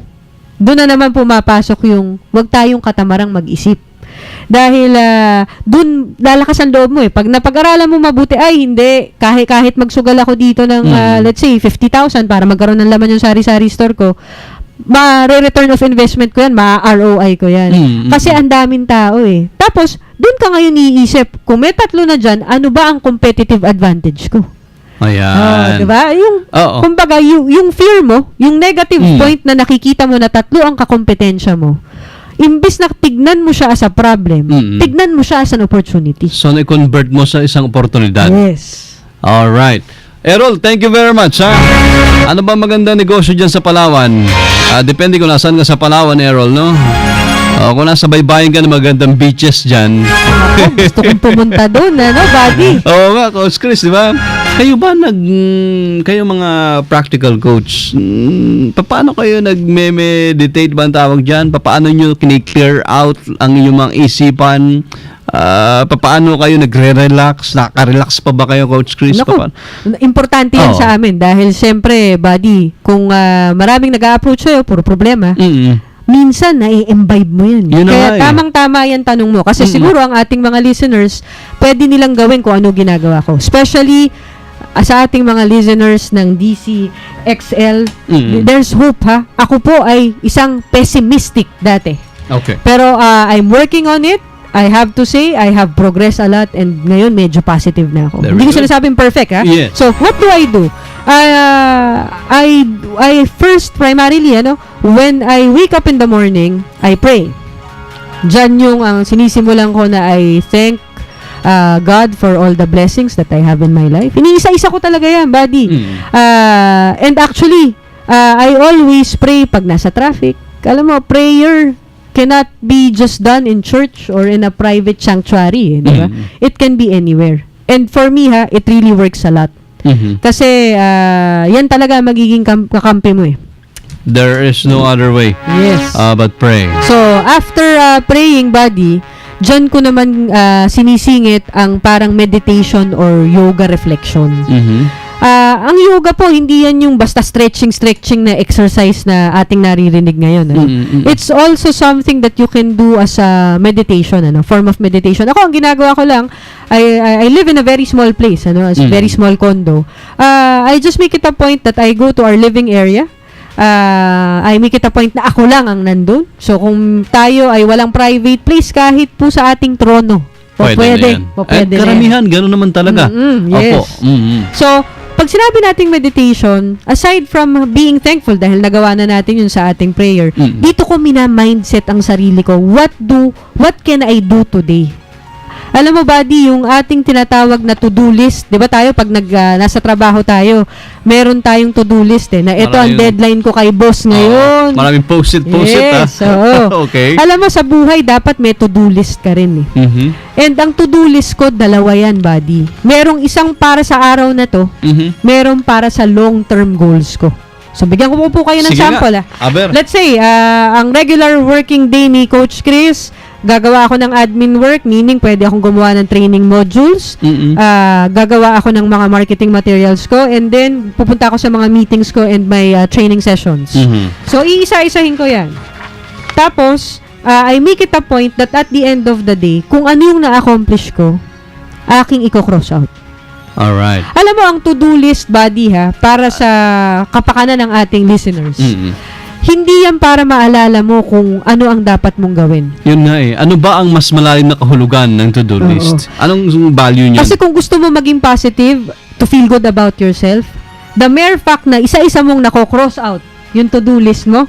Doon na naman pumapasok yung wag tayong katamarang mag-isip. Dahil doon lalakas ang loob mo eh. Pag napag-aralan mo mabuti, ay hindi, kahit magsugal ako dito ng let's say 50,000 para magkaroon ng laman yung sari-sari store ko, ma-return of investment ko yan, ma-ROI ko yan. Kasi ang daming tao eh. Tapos, doon ka ngayon iisip, kung may 3 na dyan, ano ba ang competitive advantage ko? Ayan. Diba? Kumbaga, yung fear mo, yung negative point na nakikita mo na 3 ang kakompetensya mo, imbis na tignan mo siya as a problem, tignan mo siya as an opportunity. So, na-convert mo sa isang oportunidad. Yes. Alright. Errol, thank you very much, ha? Ano ba maganda negosyo dyan sa Palawan? Depende kung nasaan ka sa Palawan, Errol, no? Kung nasa baybayin ka na magandang beaches dyan. Gusto kong pumunta doon, ano, buddy? Oo nga, Coach Chris, di ba? Kayo ba kayo mga practical coach, paano kayo nag-meditate ba ang tawag dyan? Paano nyo kini-clear out ang inyong mga isipan? Paano kayo nagre-relax? Nakaka-relax pa ba kayo, Coach Chris? Naku, importante yan sa amin dahil siyempre, buddy, kung maraming nag-a-approach sa'yo, puro problema, minsan nai-imbibe mo yan. Kaya tamang-tama yan tanong mo. Kasi siguro ang ating mga listeners, pwede nilang gawin kung ano ginagawa ko. Especially sa ating mga listeners ng DC XL, there's hope ha. Ako po ay isang pessimistic dati. Okay. Pero I'm working on it. I have to say, I have progressed a lot and ngayon medyo positive na ako. Hindi ko sinasabing perfect ha. Yes. So, what do I do? I first primarily, when I wake up in the morning, I pray. Diyan yung ang sinisimulan ko na I thank God for all the blessings that I have in my life. Iniisa-isa ko talaga yan, buddy. And actually, I always pray pag nasa traffic. Alam mo, prayer cannot be just done in church or in a private sanctuary, di ba? It can be anywhere. And for me, it really works a lot. Kasi, yan talaga magiging kakampi mo eh. There is no other way. Yes. But pray. So, after praying, buddy, dyan ko naman sinisingit ang parang meditation or yoga reflection. Ang yoga po, hindi yan yung basta stretching na exercise na ating naririnig ngayon. It's also something that you can do as a meditation, form of meditation. Ako, ang ginagawa ko lang, I live in a very small place, a very small condo. I just make it a point that I go to our living area. I make it a point na ako lang ang nandun. So, kung tayo ay walang private place, kahit po sa ating trono, pwede. Karamihan, gano'n naman talaga. Yes. Opo. So, pag sinabi nating meditation, aside from being thankful dahil nagawa na natin yun sa ating prayer, dito ko mina-mindset ang sarili ko. What can I do today? Alam mo, buddy, yung ating tinatawag na to-do list, di ba tayo, pag nasa trabaho tayo, meron tayong to-do list na ito ang deadline ko kay boss ngayon. Maraming post-it, yes, Okay. Alam mo, sa buhay, dapat may to-do list ka rin And ang to-do list ko, 2 yan, buddy. Merong isang para sa araw na to, merong para sa long-term goals ko. So, bigyan ko po kayo ng sample. Let's say, ang regular working day ni Coach Chris, gagawa ako ng admin work, meaning pwede akong gumawa ng training modules, gagawa ako ng mga marketing materials ko, and then pupunta ako sa mga meetings ko and my training sessions. So, iisa-isahin ko yan. Tapos, I make it a point that at the end of the day, kung ano yung na-accomplish ko, aking i-cross out. Alright. Alam mo, ang to-do list, buddy, para sa kapakanan ng ating listeners. Hindi yan para maalala mo kung ano ang dapat mong gawin. Yun nga eh. Ano ba ang mas malalim na kahulugan ng to-do list? Anong value niya? Kasi kung gusto mo maging positive, to feel good about yourself, the mere fact na isa-isa mong nako-cross out yung to-do list mo,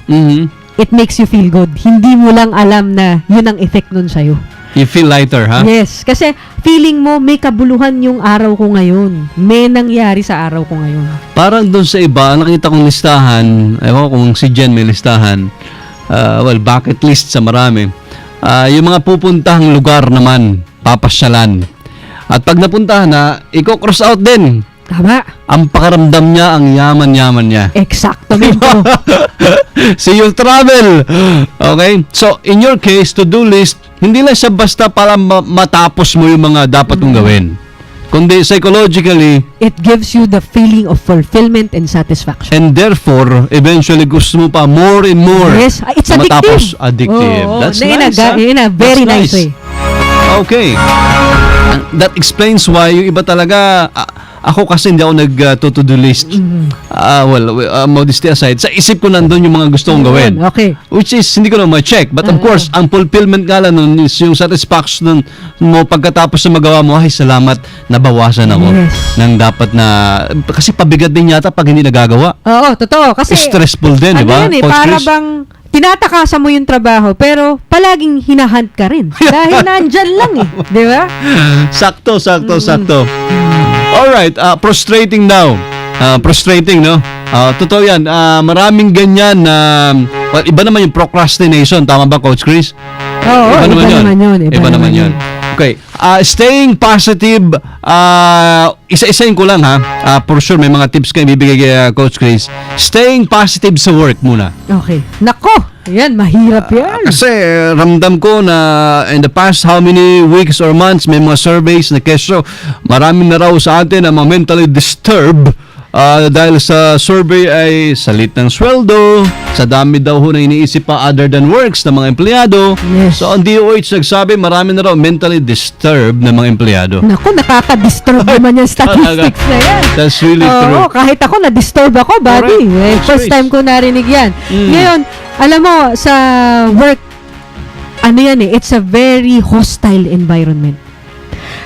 it makes you feel good. Hindi mo lang alam na yun ang effect nun sa'yo. You feel lighter, ha? Yes. Kasi feeling mo, may kabuluhan yung araw ko ngayon. May nangyari sa araw ko ngayon. Parang doon sa iba, nakita kong listahan, ewan ko kung si Jen may listahan, bucket list sa marami. Yung mga pupuntahang lugar naman, papasyalan. At pag napuntahan na, i-cross out din. Tama. Ang pakaramdam niya, ang yaman-yaman niya. Eksaktamente. See you travel. Okay? So, in your case, to-do list, hindi lang siya basta para matapos mo yung mga dapat mong gawin. Kundi psychologically, It gives you the feeling of fulfillment and satisfaction. and therefore, eventually gusto mo pa more and more. Yes, it's Matapos, addictive. addictive. Oo, That's in nice, in a very That's nice way. Okay. That explains why yung iba talaga, ako kasi hindi ako nag-to-do list. Modesty aside, sa isip ko nandun yung mga gusto kong gawin. Okay. Which is, hindi ko na ma-check. But of course, ang fulfillment nga lang nun is yung satisfaction mo pagkatapos na magawa mo, ay salamat, nabawasan ako. Yes. Nang dapat na, kasi pabigat din yata pag hindi nagagawa. Oo, totoo. Kasi, Stressful din, di ba? Ano yan Coach para Chris? bang tinatakasan mo yung trabaho, pero palaging hinahunt ka rin. Dahil nandyan lang eh. Di ba? Sakto. Alright, frustrating daw. Frustrating, no? Totoo yan. Maraming ganyan na, iba naman yung procrastination. Tama ba, Coach Chris? Oo, iba naman yun. Iba naman yun. Okay. Staying positive, isa-isayin ko lang ha. For sure, may mga tips kayo ibibigay kay Coach Chris. Staying positive sa work muna. Okay. Nako! Yan, mahirap yan. Kasi ramdam ko na in the past how many weeks or months may mga surveys na kesyo marami na raw sa atin ang mga mentally disturbed dahil sa survey ay salit ng sweldo, sa dami daw ho na iniisip pa other than works ng mga empleyado. Yes. So ang DOH nagsabi marami na raw mentally disturbed na mga empleyado. Naku, nakaka-disturb naman yung statistics na yan. That's really true. Oo, kahit ako na-disturb ako, buddy. Correct. First time ko narinig yan. Ngayon, alam mo, sa work, ano yan it's a very hostile environment.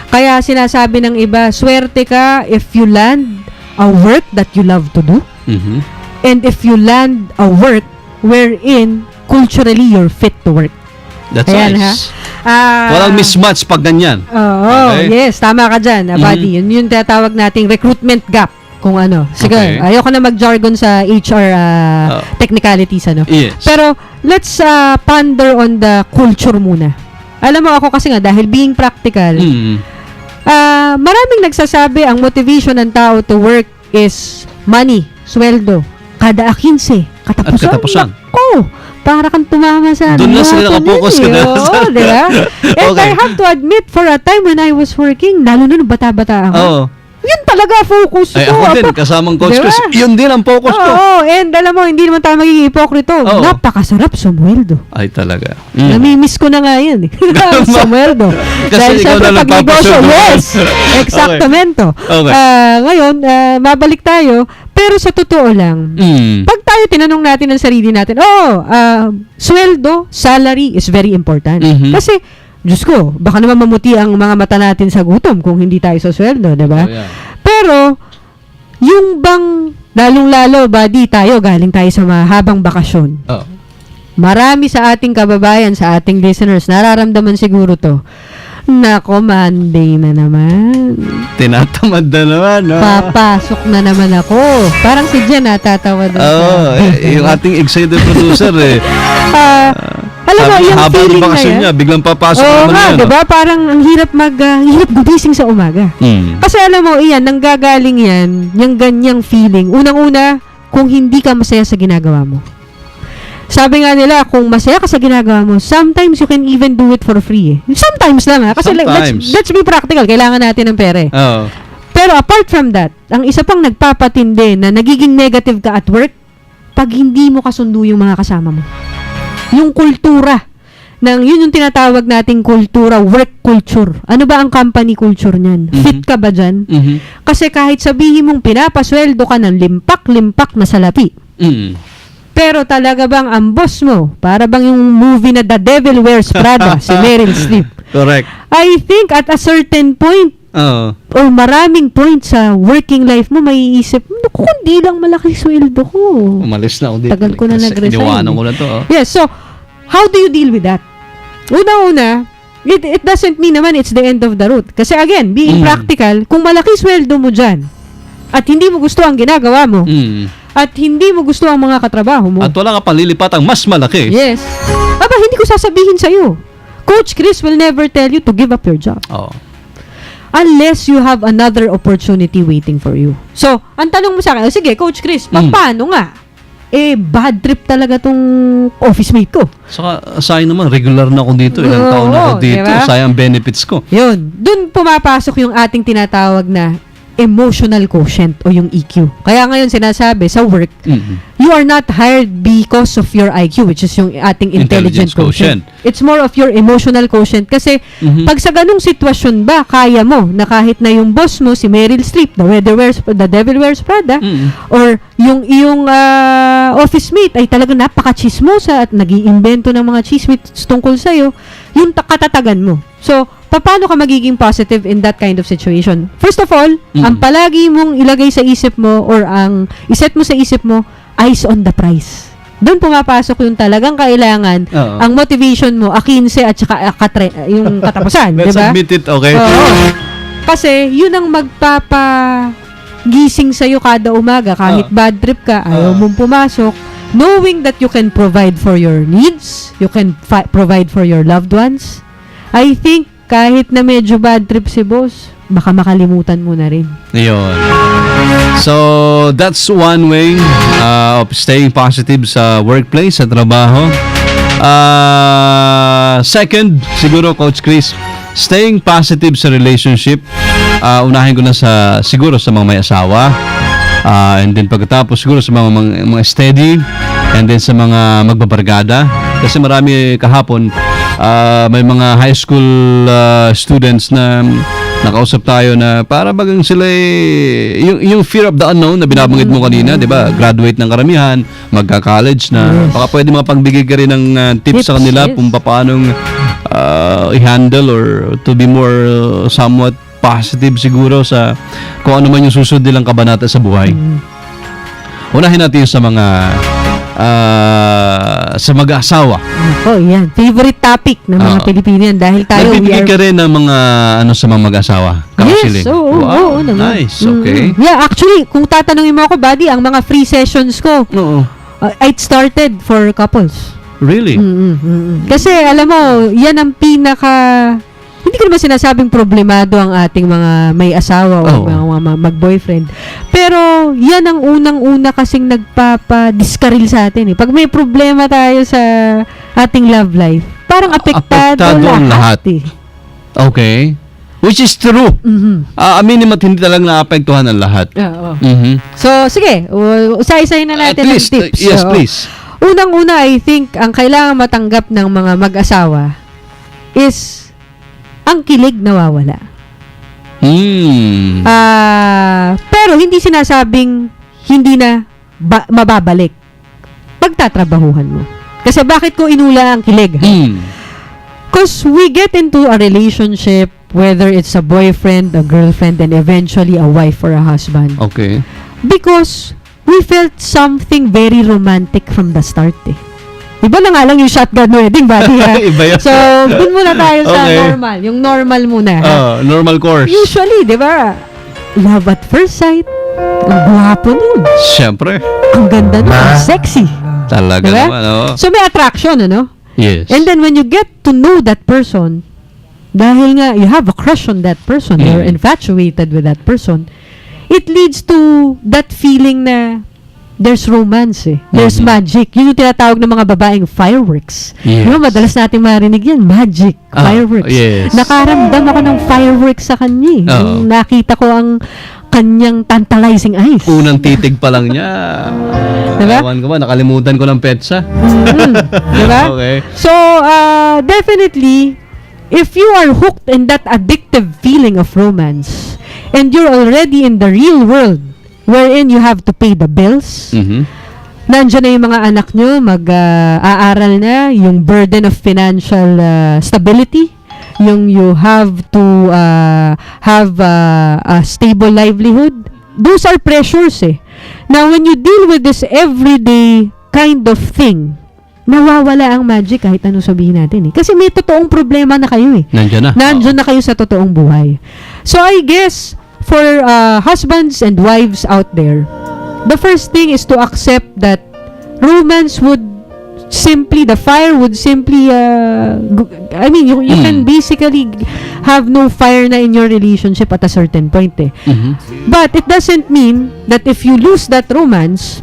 Kaya sinasabi ng iba, swerte ka if you land a work that you love to do. Mhm. And if you land a work wherein culturally you're fit to work. That's Ayan, nice. ha? Walang mismatch pag ganyan. Oo, Okay. yes, tama ka dyan, buddy. Yun yung tatawag nating recruitment gap. Kung ano. Sige, Okay. ayoko na mag-jargon sa HR technicalities, ano. Yes. Pero, let's ponder on the culture muna. Alam mo, ako kasi nga, dahil being practical, maraming nagsasabi ang motivation ng tao to work is money, sweldo, kada 15, katapusan. At katapusan. Naku, para kang tumama sa Doon lang sila nakapokus ka na. Oo, di ba? And Okay. I have to admit, for a time when I was working, lalo na nung bata-bata ako, Oo. yun talaga focus Ay, ko. ako din, Apa- kasamang Coach Diba? Chris. Yun din ang focus ko. Oo, and alam mo, hindi naman tayo magiging hipokrito. Oo. Napakasarap sumweldo. Ay, talaga. Namimiss ko na nga yan eh. Sumweldo. Kasi Dahil ikaw syempre na pag nagpapasweldo. negosyo, yes! Eksaktamento. Okay. Ngayon, mabalik tayo. Pero sa totoo lang, pag tayo tinanong natin ang sarili natin, sweldo, salary is very important. Mhm. Kasi, Diyos ko, baka naman mamuti ang mga mata natin sa gutom kung hindi tayo sa sweldo, di ba? Oh, yeah. Pero, yung bang, lalong-lalo, buddy, galing tayo sa mahabang bakasyon. Oh. Marami sa ating kababayan, sa ating listeners, nararamdaman siguro to. Nako, Monday na naman. Tinatamad na naman, no? Papasok na naman ako. Parang si Jen natatawa doon. Oo, yung ating excited producer Alam mo, yung habang feeling na bakasyon yan. niya, biglang papasok Oo naman nga, yan. diba? Parang ang hirap hirap gumising sa umaga. Kasi alam mo, iyan, nanggagaling yan, yung ganyang feeling. Unang-una, kung hindi ka masaya sa ginagawa mo. Sabi nga nila, kung masaya ka sa ginagawa mo, sometimes you can even do it for free. Sometimes lang ha. Kasi Sometimes. let's be practical. Kailangan natin ng pera eh. Oo. Pero apart from that, ang isa pang nagpapatindi na nagiging negative ka at work, pag hindi mo kasundo yung mga kasama mo. Yung kultura. Yun yung tinatawag nating kultura, work culture. Ano ba ang company culture niyan? Fit ka ba dyan? Kasi kahit sabihin mong pinapasweldo ka ng limpak-limpak na salapi, pero talaga bang ang boss mo, para bang yung movie na The Devil Wears Prada, si Meryl Streep. Correct. I think at a certain point, Oo. or maraming point sa working life mo, may iisip, naku, hindi lang malaki sweldo ko. Umalis na ako dito. Tagal ko na Kasi nag-resign. iniwanan ko na to. Oh. Yes, so, how do you deal with that? Una-una, it doesn't mean naman it's the end of the road. Kasi again, being practical, kung malaki sweldo mo dyan, at hindi mo gusto ang ginagawa mo, at hindi mo gusto ang mga katrabaho mo. At wala ka palilipatang mas malaki. Yes. Aba, hindi ko sasabihin sa'yo. Coach Chris will never tell you to give up your job. Oh. Unless you have another opportunity waiting for you. So, ang tanong mo sa akin, sige, Coach Chris, paano nga? Bad trip talaga tong office mate ko. Saka, sayang naman, regular na ako dito. Ilang Oo, taon na ako dito. diba? Sayang benefits ko. Yun. Doon pumapasok yung ating tinatawag na emotional quotient o yung EQ. Kaya ngayon sinasabi sa work, you are not hired because of your IQ, which is yung ating intelligence quotient. It's more of your emotional quotient. Kasi pag sa ganung sitwasyon ba, kaya mo na kahit na yung boss mo, si Meryl Streep, the Devil Wears Prada, or yung iyong office mate ay talagang napaka-chismosa at nag-iimbento ng mga chismis tungkol sa'yo, yung katatagan mo. So, paano ka magiging positive in that kind of situation? First of all, ang palagi mong ilagay sa isip mo or ang iset mo sa isip mo, eyes on the prize. Doon pumapasok yung talagang kailangan, ang motivation mo, 15 at saka yung katapusan, Let's diba? admit it, okay? Oo. Kasi yun ang magpapagising sa'yo kada umaga, kahit bad trip ka, ayaw mong pumasok, knowing that you can provide for your needs, you can provide for your loved ones. I think kahit na medyo bad trip si boss, baka makalimutan mo na rin. Ayun. So, that's one way of staying positive sa workplace, sa trabaho. Second, siguro, Coach Chris, staying positive sa relationship. Unahin ko na siguro sa mga may asawa. And then pagkatapos siguro sa mga steady. And then sa mga magbabargada. Kasi marami kahapon, may mga high school students na nakausap tayo na para bagang sila yung fear of the unknown na binabanggit mo kanina, di ba? Graduate ng karamihan, magka-college na. Baka pwede mapagbigay ka rin ng tips sa kanila kung paanong i-handle or to be more somewhat positive siguro sa kung ano man yung susunod nilang kabanata sa buhay. Unahin natin yung sa mag-asawa. Oh, yan. Favorite topic ng mga Pilipino yan dahil tayo nagbibigay ka rin ng mga sa mga mag-asawa? Counseling? Yes, oo naman. Nice, okay. Yeah, actually, kung tatanungin mo ako, buddy, ang mga free sessions ko, it started for couples. Really? Kasi, alam mo, yan ang hindi ko naman sinasabing problemado ang ating mga may asawa o mga mag-boyfriend. Pero, yan ang unang-una kasing nagpapadiskaril sa atin. Pag may problema tayo sa ating love life, parang apektado lahat. Okay. Which is true. Aminin mo't hindi talagang naapektuhan ang lahat. Oo. So, sige. Usay-usay na natin ng tips. Yes, please. Unang-una, I think, ang kailangan matanggap ng mga mag-asawa is ang kilig nawawala. Pero hindi sinasabing hindi na mababalik. Pagtatrabahuhan mo. Kasi bakit ko inula ang kilig? Because we get into a relationship, whether it's a boyfriend, a girlfriend, and eventually a wife or a husband. Okay. Because we felt something very romantic from the start Iba na nga lang yung shotgun wedding, buddy. Iba yun. So, dun muna tayo sa normal. Yung normal muna. Normal course. Usually, di ba? Love at first sight. Ang guwapo nun. Siyempre. Ang ganda nun. Ang sexy. Talaga diba? naman, So, may attraction, ano? Yes. And then, when you get to know that person, dahil nga, you have a crush on that person, you're infatuated with that person, it leads to that feeling na there's romance There's magic. Yun yung tinatawag ng mga babaeng fireworks. Yes. Diba, madalas natin marinig yan. Magic. Fireworks. Yes. Nakaramdam ako ng fireworks sa kanya. Nung nakita ko ang kanyang tantalizing eyes. Unang titig pa lang niya. Diba? Ewan ko ba, nakalimutan ko ng petsa. Diba? Okay. So, definitely, if you are hooked in that addictive feeling of romance, and you're already in the real world, wherein you have to pay the bills. Nandiyan na yung mga anak nyo, mag-aaral na, yung burden of financial stability, yung you have to have a stable livelihood. Those are pressures Now, when you deal with this everyday kind of thing, nawawala ang magic kahit anong sabihin natin Kasi may totoong problema na kayo Nandiyan na. Nandiyan na kayo sa totoong buhay. So, I guess, for husbands and wives out there, the first thing is to accept that romance would the fire would simply, I mean, you can basically have no fire na in your relationship at a certain point eh. But it doesn't mean that if you lose that romance,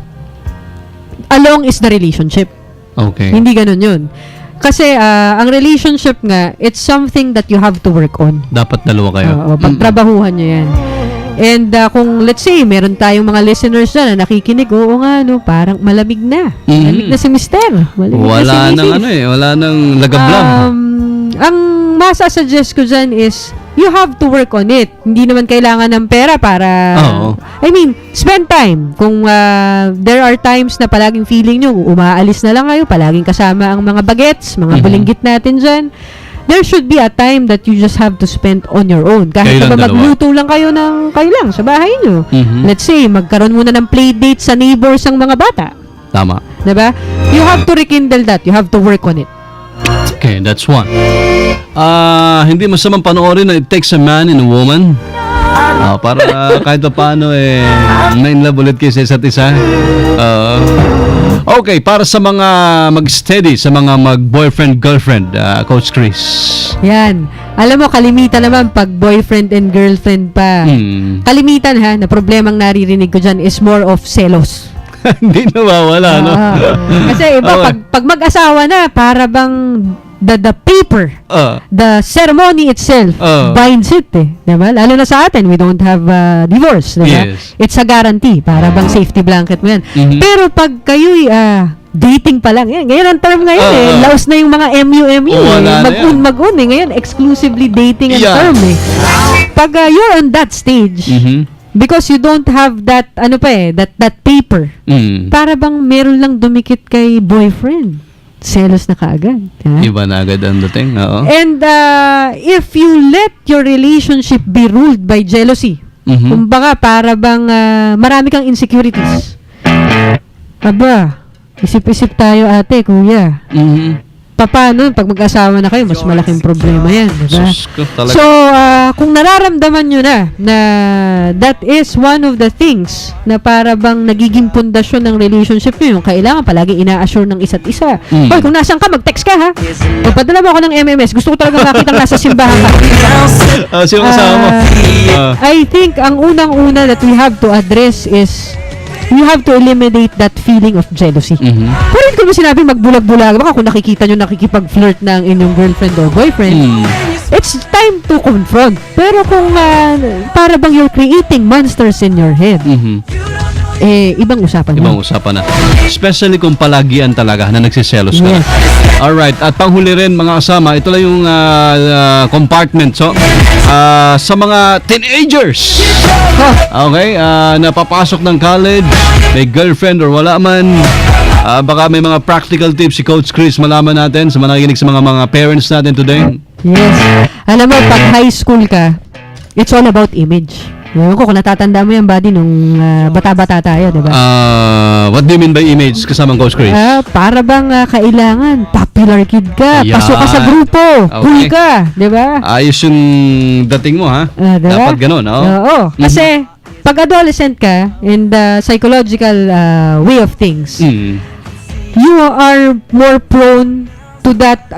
along is the relationship. Okay. Hindi ganun yun. Kasi ang relationship nga, it's something that you have to work on. Dapat dalawa kayo. Oo, pagtrabahuhan nyo yan. And kung let's say, meron tayong mga listeners na nakikinig, oo nga, no, parang malamig na. Malamig na si Mister. Malamig Wala na si nang Mrs. wala nang lagablang. Ang masasuggest ko dyan is, you have to work on it. Hindi naman kailangan ng pera para, Oo. I mean, spend time. Kung there are times na palaging feeling nyo, umaalis na lang kayo, palaging kasama ang mga bagets, mga bulinggit natin dyan, there should be a time that you just have to spend on your own. Kahit Kayo lang na dalawa. magluto lang kayo lang sa bahay nyo. Let's say, magkaroon muna ng play date sa neighbors ang mga bata. Tama. Diba? You have to rekindle that. You have to work on it. Okay, that's one. Hindi masamang panoorin na it takes a man and a woman. Para kahit pa paano na-in-love ulit kayo sa isa't isa. Okay, para sa mga mag-steady, sa mga mag-boyfriend-girlfriend, Coach Chris. Yan. Alam mo, kalimitan naman pag boyfriend and girlfriend pa. Kalimitan ha, na problemang naririnig ko dyan is more of selos. Hindi nawawala, no? Kasi iba, pag mag-asawa na, para bang the paper, the ceremony itself binds it eh. Diba? Lalo na sa atin, we don't have divorce. Diba? Yes. It's a guarantee. Para bang safety blanket mo yan. Pero pag kayo'y dating pa lang, yan, ngayon ang term ngayon laos na yung mga MU-MU mag-un eh. Ngayon, exclusively dating ang term eh. Pag you're on that stage, because you don't have that, that paper, para bang meron lang dumikit kay boyfriend. Selos na kaagad. Ha? Iba na agad ang dating. Oo. And if you let your relationship be ruled by jealousy, kumbaga para bang marami kang insecurities. Aba, isip-isip tayo ate, kuya. Paano pag mag-asawa na kayo, mas malaking problema yan. Diba? Sus ko, talaga. So, kung nararamdaman nyo na that is one of the things na para bang nagiging pundasyon ng relationship nyo, yung kailangan palagi ina-assure ng isa't isa. Hoy, kung nasan ka, mag-text ka ha. O, padala mo ako ng MMS. Gusto ko talaga makita nasa simbahan ka. Sino kasama mo? I think ang unang-una that we have to address is you have to eliminate that feeling of jealousy. Pero hindi ko ba sinabi magbulag-bulag, baka kung nakikita nyo nakikipag-flirt ng inyong girlfriend or boyfriend, it's time to confront. Pero kung para bang you're creating monsters in your head, ibang usapan Ibang mo. usapan na. Especially kung palagian talaga na nagsiselos ka na. Yes. Alright, at panghuli rin mga kasama, ito lang yung compartment. So, sa mga teenagers, okay, napapasok ng college, may girlfriend or wala man, baka may mga practical tips si Coach Chris malaman natin sa mga nakikinig sa mga parents natin today. Yes. Alam mo, pag high school ka, it's all about image. Ngayon ko, kung natatanda mo yung body nung bata-bata tayo, diba? What do you mean by image kasamang Coach Chris? Para bang kailangan popular kid ka, Yan. pasok ka sa grupo, cool Okay. ka, di ba? Ayos yung dating mo, ha? Diba? Dapat ganun, oh. Oo. Kasi, pag adolescent ka, in the psychological way of things, you are more prone to that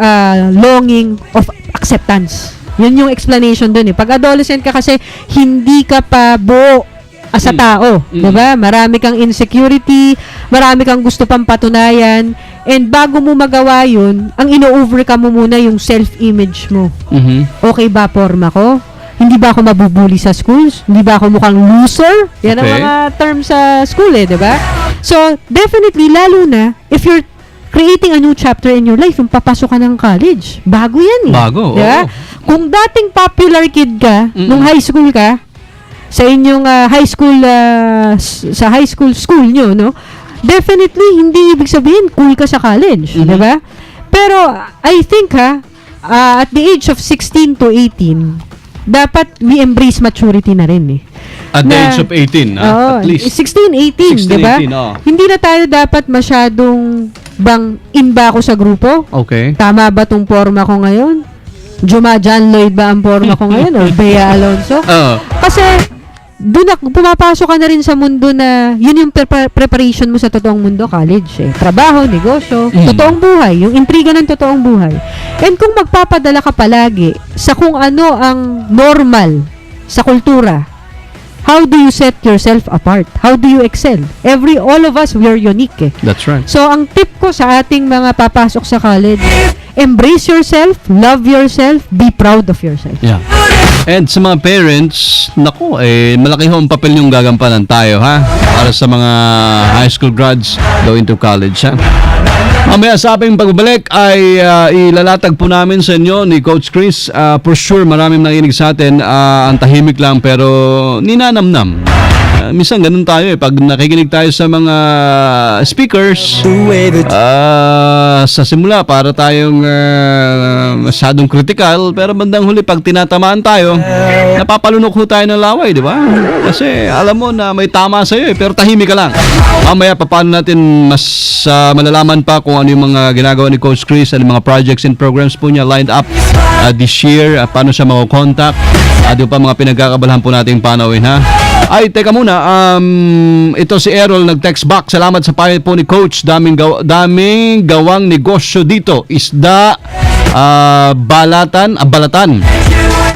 longing of acceptance. Yun yung explanation dun eh. Pag adolescent ka kasi, hindi ka pa buo as a tao. Diba? Marami kang insecurity, marami kang gusto pang patunayan, and bago mo magawa yun, ang ino-overcome mo muna yung self-image mo. Okay ba forma ko? Hindi ba ako mabubuli sa schools? Hindi ba ako mukhang loser? Yan ang Okay. mga terms sa school eh, diba? So, definitely, lalo na, if you're creating a new chapter in your life, yung papasok ka ng college. Bago yan eh. Bago, Diba? oo. Kung dating popular kid ka, nung high school ka, sa inyong sa high school nyo, no? Definitely, hindi ibig sabihin, cool ka sa college. Diba? Pero, I think at the age of 16 to 18, dapat we embrace maturity na rin eh. At the Na- age of 18, Oo, at least. 16, 18, 16, di ba? 18, oo. Hindi na tayo dapat masyadong bang in ba ako sa grupo? Okay. Tama ba tong forma ko ngayon? John Lloyd ba ang forma ko ngayon? Or Bea Alonso? Oo. Kasi, pumapasok ka na rin sa mundo na yun yung preparation mo sa totoong mundo, college. Trabaho, negosyo, totoong buhay, yung intriga ng totoong buhay. And kung magpapadala ka palagi sa kung ano ang normal sa kultura, how do you set yourself apart? How do you excel? All of us, we are unique. That's right. So, ang tip ko sa ating mga papasok sa college, embrace yourself, love yourself, be proud of yourself. Yeah. And sa mga parents, naku, malaki ho ang papel yung gagampanan tayo, ha? Para sa mga high school grads going to college, ha? Mamaya sa ating pagbabalik ay ilalatag po namin sa inyo ni Coach Chris. For sure, maraming nakinig sa atin. Ang tahimik lang pero ninanamnam. Minsan ganun tayo pag nakikinig tayo sa mga speakers sa simula para tayong masyadong critical, pero bandang huli pag tinatamaan tayo, napapalunok ho tayo ng laway, di ba? Kasi alam mo na may tama sa iyo pero tahimik ka lang. Mamaya paano natin mas malalaman pa kung ano yung mga ginagawa ni Coach Chris, ano yung mga projects and programs po niya lined up this year, paano siya mako-contact, yung pa mga pinagkakabalahan po nating panawin, ha? Ay, teka muna, ito si Errol nag-text back. Salamat sa payo po ni Coach. Daming gawang negosyo dito. Isda, balatan,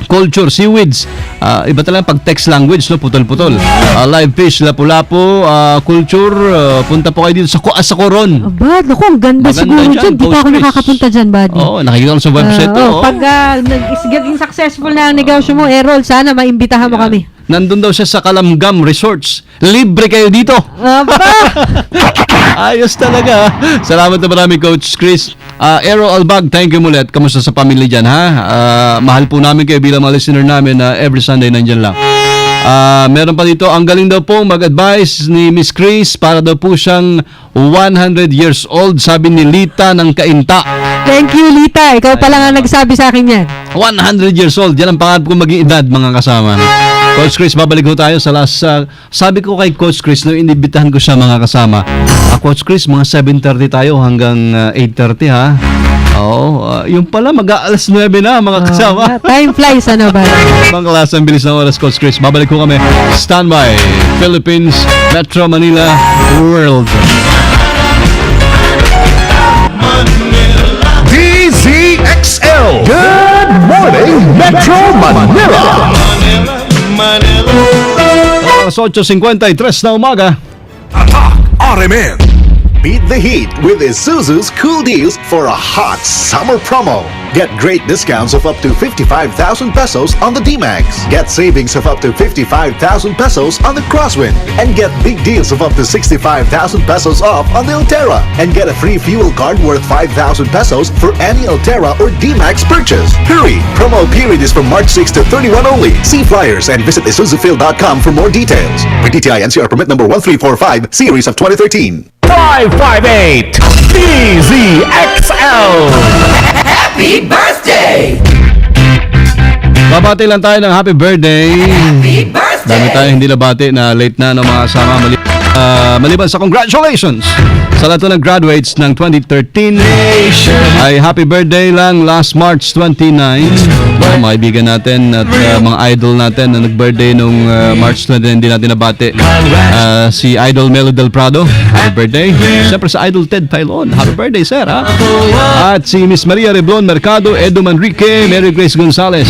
culture, seaweeds. Iba talaga pag text language, no? Putol-putol. Live fish, lapu-lapu, culture. Punta po kayo dito sa Coron. Bad, naku, ang ganda siguro dyan, dyan. Di pa ako Coach Chris. nakakapunta dyan, buddy. Oo, nakikita ko sa website to. Pag naging successful na ang negosyo mo, Errol, sana maimbitahan mo kami. Nandun daw siya sa Kalamgam Resorts. Libre kayo dito. Aba! Ayos talaga. Salamat na marami, Coach Chris. Aero Albag, thank you mulit. Kamusta sa pamilya dyan, ha? Mahal po namin kayo bilang mga listener namin na every Sunday nandyan lang. Meron pa dito, ang galing daw po mag-advise ni Miss Chris para daw po siyang 100 years old, sabi ni Lita ng Kainta. Thank you, Lita. Ikaw pa lang ang nagsabi sa akin yan. 100 years old. Yan ang pangarap kong maging edad, mga kasama. Coach Chris, babalik ko tayo sa last... sabi ko kay Coach Chris, nung inibitahan ko siya, mga kasama, Coach Chris, mga 7:30 tayo hanggang 8:30, ha? Oo. Yung pala, mag-aalas 9 na, mga kasama. Time flies, ano ba? Ibang klase ang bilis ng oras, Coach Chris. Babalik ko kami. Standby. Philippines, Metro Manila, World. DZXL. Good morning, Metro Manila. Alas 8:53 na umaga. Attack RMN. Beat the heat with Isuzu's cool deals for a hot summer promo. Get great discounts of up to 55,000 pesos on the D-Max. Get savings of up to 55,000 pesos on the Crosswind. And get big deals of up to 65,000 pesos off on the Altera. And get a free fuel card worth 5,000 pesos for any Altera or D-Max purchase. Hurry! Promo period is from March 6 to 31 only. See flyers and visit IsuzuField.com for more details. For DTI NCR permit number 1345, series of 2013. 558 DZXL. Happy birthday! Babati lang tayo ng happy birthday. Happy birthday! Dami tayo hindi nabati na late na ng mga kasama. Maliban sa congratulations sa lahat ng graduates ng 2013 ay happy birthday lang last March 29. Mga kaibigan natin at mga idol natin na nag-birthday nung March 29, hindi natin nabati. Si Idol Melo Del Prado, happy birthday. Siyempre sa Idol Ted Pailon, happy birthday sir, ha? At si Miss Maria Reblon Mercado, Edo Manrique, Mary Grace Gonzalez.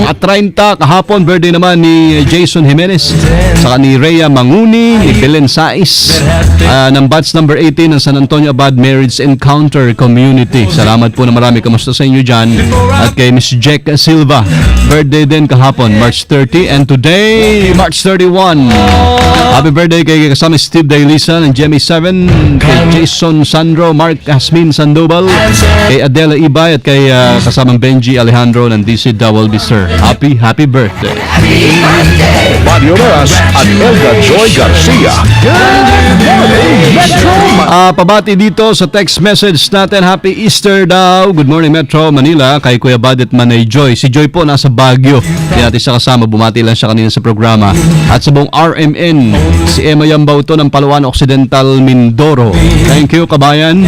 At 30 kahapon, birthday naman ni Jason Jimenez, saka ni Rhea Manguni, ni Belen Sais, ng batch number 18 ng San Antonio Abad Marriage Encounter Community. Salamat po na marami. Kamusta sa inyo dyan? At kay Miss Jack Silva, birthday din kahapon, March 30. And today, March 31. Happy birthday kay kasama Steve Dailisa ng GMA7, kay Jason Sandro, Mark Hasmin Sandoval, kay Adela Ibay, at kay kasamang Benji Alejandro ng DC Double B, sir. Happy birthday. Mario Moras at Elga Joy Garcia. Good Pabati dito sa text message natin, Happy Easter daw. Good morning Metro Manila, kay Kuya Bad at Manay Joy. Si Joy po nasa Baguio, hindi natin siya kasama, bumati lang siya kanina sa programa. At sa buong RMN, si Emma Yambauto ng Palawan Occidental, Mindoro. Thank you kabayan.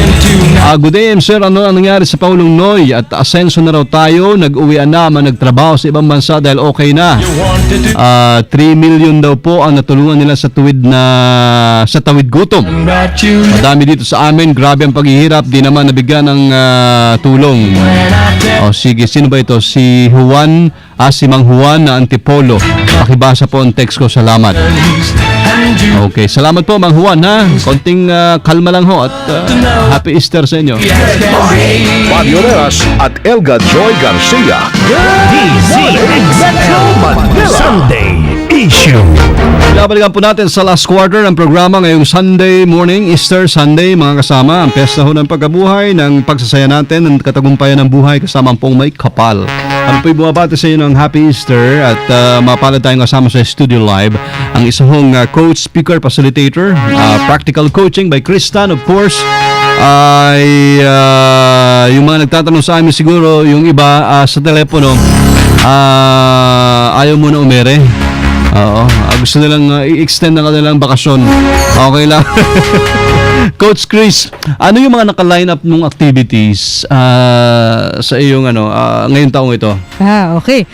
Good day sir, ano ang nangyari sa Paulong Noy? At asenso na raw tayo, nag-uwian na, nagtrabaho sa ibang bansa dahil okay na. 3 million daw po ang natulungan nila sa tawid gutom. Madami dito sa amin, grabe ang paghihirap, di naman nabigyan ng tulong. Sige, sino ba ito? Si Juan, si Mang Juan na Antipolo. Pakibasa po ang text ko, salamat. Okay, salamat po Mang Juan ha. Konting kalma lang ho at Happy Easter sa inyo. Mario Reas at Elga Joy Garcia. Sunday Issue. Pinabalikan po natin sa last quarter ng programa ngayong Sunday morning, Easter Sunday, mga kasama. Ang piyesta ho ng pagkabuhay, ng pagsasaya natin, ng katagumpayan ng buhay kasama pong may kapal. Ano po'y bumabati sa inyo ng Happy Easter at mapalad tayong kasama sa Studio Live ang isa hong coach, speaker, facilitator, practical coaching by Kristan, of course. Yung mga nagtatanong sa amin siguro, yung iba sa telepono, ayaw mo na umere. Oo, gusto nilang i-extend ang kanilang bakasyon. Okay lang. Coach Chris, ano yung mga naka-line up nung activities sa iyong ngayong taong ito? Okay.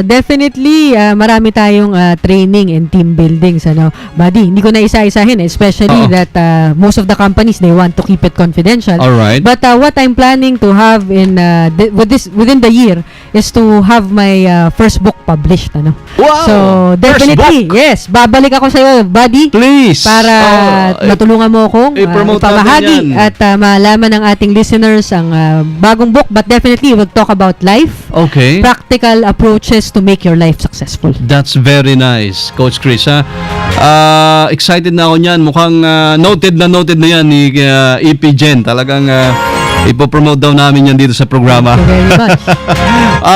Definitely, marami tayong training and team buildings, buddy. Hindi ko na isa-isahin, especially that most of the companies, they want to keep it confidential. Alright. But what I'm planning to have within the year is to have my first book published, Wow! So, definitely, yes. Babalik ako sa iyo, buddy. Please! Para matulungan mo akong i-promote ipamahagi natin yan. at malaman ng ating listeners ang bagong book. But definitely, we'll talk about life. Okay. Practical approaches to make your life successful. That's very nice, Coach Chris. Excited na ako niyan. Mukhang noted na yan ni EP Jen. Talagang ipopromote daw namin yan dito sa programa. Thank you very much.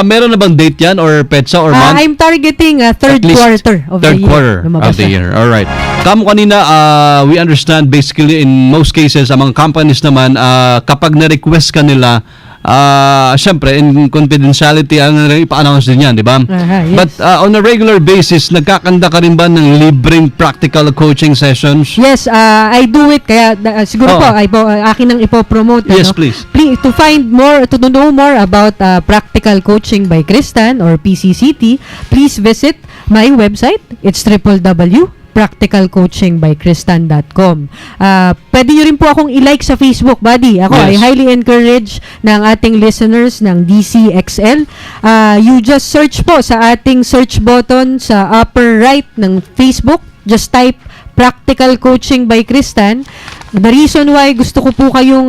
Meron na bang date yan or petsa or month? I'm targeting third At least quarter of the third year. quarter Lumabas of the na. year. Alright. Kamo kanina, we understand basically in most cases, ang mga companies naman, kapag na-request ka nila, syempre, in confidentiality, ang ipa-announce din yan, di ba? Yes. But on a regular basis, nagkakanda ka rin ba ng libreng practical coaching sessions? Yes, I do it. Kaya siguro po, akin nang ipopromote. Yes, please. To find more, to know more about practical coaching by Kristan or PCCT, please visit my website. It's www.practicalcoachingbykristan.com. Pwede nyo rin po akong i-like sa Facebook, buddy. Ako, Yes. I highly encourage ng ating listeners ng DCXL. You just search po sa ating search button sa upper right ng Facebook. Just type Practical Coaching by Kristan. The reason why gusto ko po kayong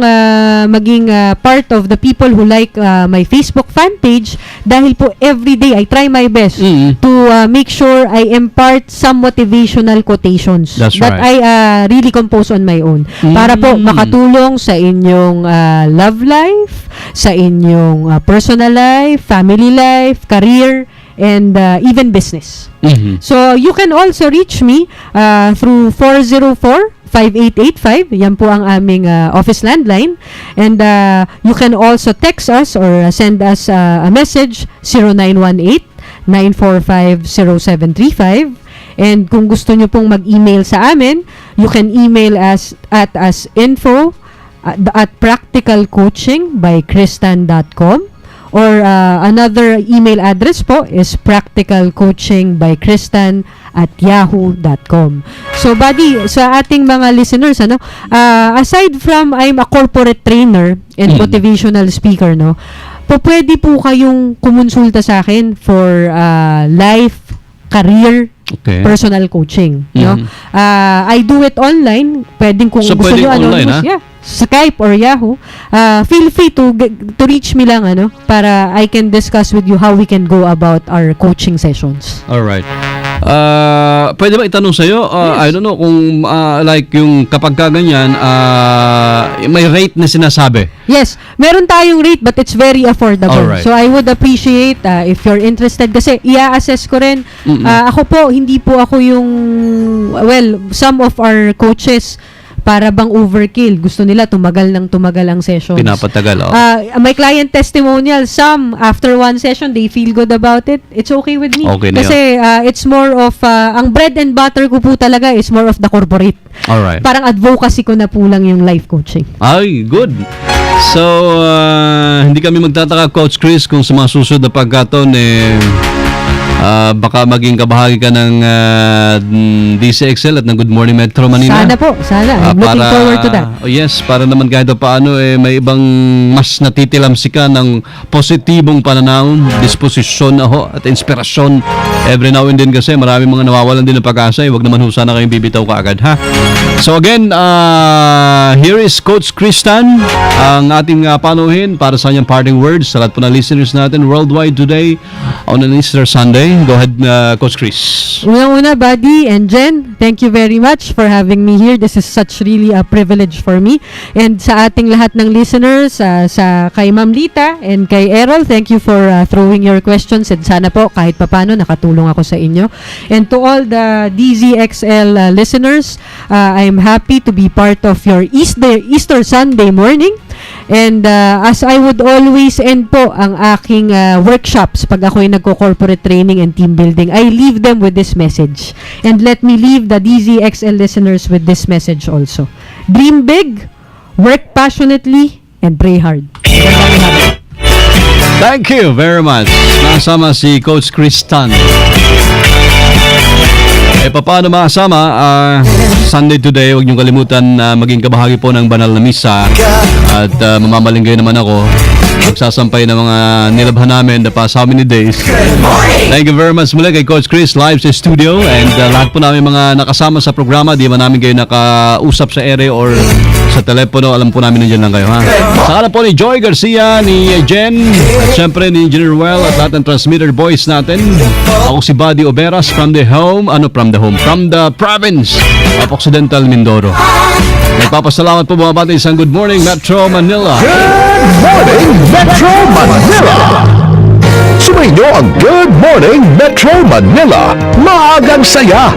maging part of the people who like my Facebook fan page, dahil po every day I try my best to make sure I impart some motivational quotations That's that right. I really compose on my own para po makatulong sa inyong love life, sa inyong personal life, family life, career, and even business. So, you can also reach me through 404-5885. Yan po ang aming office landline. And you can also text us or send us a message, 0918-945-0735. And kung gusto nyo pong mag-email sa amin, you can email us at info at practicalcoachingbykristan.com. Or another email address po is practicalcoachingbykristan@yahoo.com. So, buddy, sa ating mga listeners, aside from I'm a corporate trainer and motivational speaker, pwede po kayong kumonsulta sa akin for life, career, personal coaching. I do it online. Pwedeng kung So, gusto pwedeng nyo, online, Skype or Yahoo. Feel free to reach me lang para I can discuss with you how we can go about our coaching sessions. Alright. Pwede ba itanong sa'yo? I don't know kung like yung kapag ka ganyan, may rate na sinasabi. Yes, meron tayong rate but it's very affordable. Alright. So I would appreciate if you're interested kasi i-assess ko rin. Ako po, hindi po ako yung, well, some of our coaches para bang overkill. Gusto nila tumagal ang sessions. Pinapatagal, oh. My client testimonial, some after one session, they feel good about it. It's okay with me. Okay na Kasi it's more of, ang bread and butter ko po talaga is more of the corporate. Alright. Parang advocacy ko na po lang yung life coaching. Ay, good. So, hindi kami magtataka, Coach Chris, kung sa mga susunod na pagkataon, baka maging kabahagi ka ng DCXL at ng Good Morning Metro Manila. Sana po, sana. I'm looking forward to that. Oh yes, para naman kahit paano may ibang mas natitilamsi ka ng positibong pananaw, disposisyon at inspirasyon. Every now and then kasi maraming mga nawawalan din ng pag-asa. Huwag naman sana kayong bibitaw kaagad, ha? So again, here is Coach Kristan, ang ating panuhin para sa kanyang parting words sa lahat po ng listeners natin worldwide today on an Easter Sunday. Go ahead, Coach Chris. Unang-una, Buddy and Jen, thank you very much for having me here. This is such really a privilege for me. And sa ating lahat ng listeners, sa kay Ma'am Lita and kay Errol, thank you for throwing your questions. And sana po kahit papano nakatulong ako sa inyo. And to all the DZXL listeners, I'm happy to be part of your Easter Sunday morning. And as I would always end po ang aking workshops pag ako'y nagko-corporate training and team building, I leave them with this message. And let me leave the DZXL listeners with this message also. Dream big, work passionately, and pray hard. Thank you very much. Nasama si Coach Kristan. Paano makasama? Sunday today, huwag niyong kalimutan na maging kabahagi po ng banal na misa. At mamamalingay naman ako. Magsasampay ng mga nilabhan namin the past how many days. Thank you very much muli kay Coach Chris live sa studio. And lahat po namin mga nakasama sa programa, di man namin kayo nakausap sa ere or sa telepono, alam po namin nandiyan lang kayo, ha? Saka na po ni Joy Garcia, ni Jen, at syempre ni Engineer Well at lahat ng transmitter boys natin. Ako si Buddy Oberas from the province of Occidental Mindoro. Nagpapasalamat po mga bata isang Good Morning Metro Manila. Good morning, Metro Manila! Sumainyo ang Good Morning Metro Manila. Maagang saya!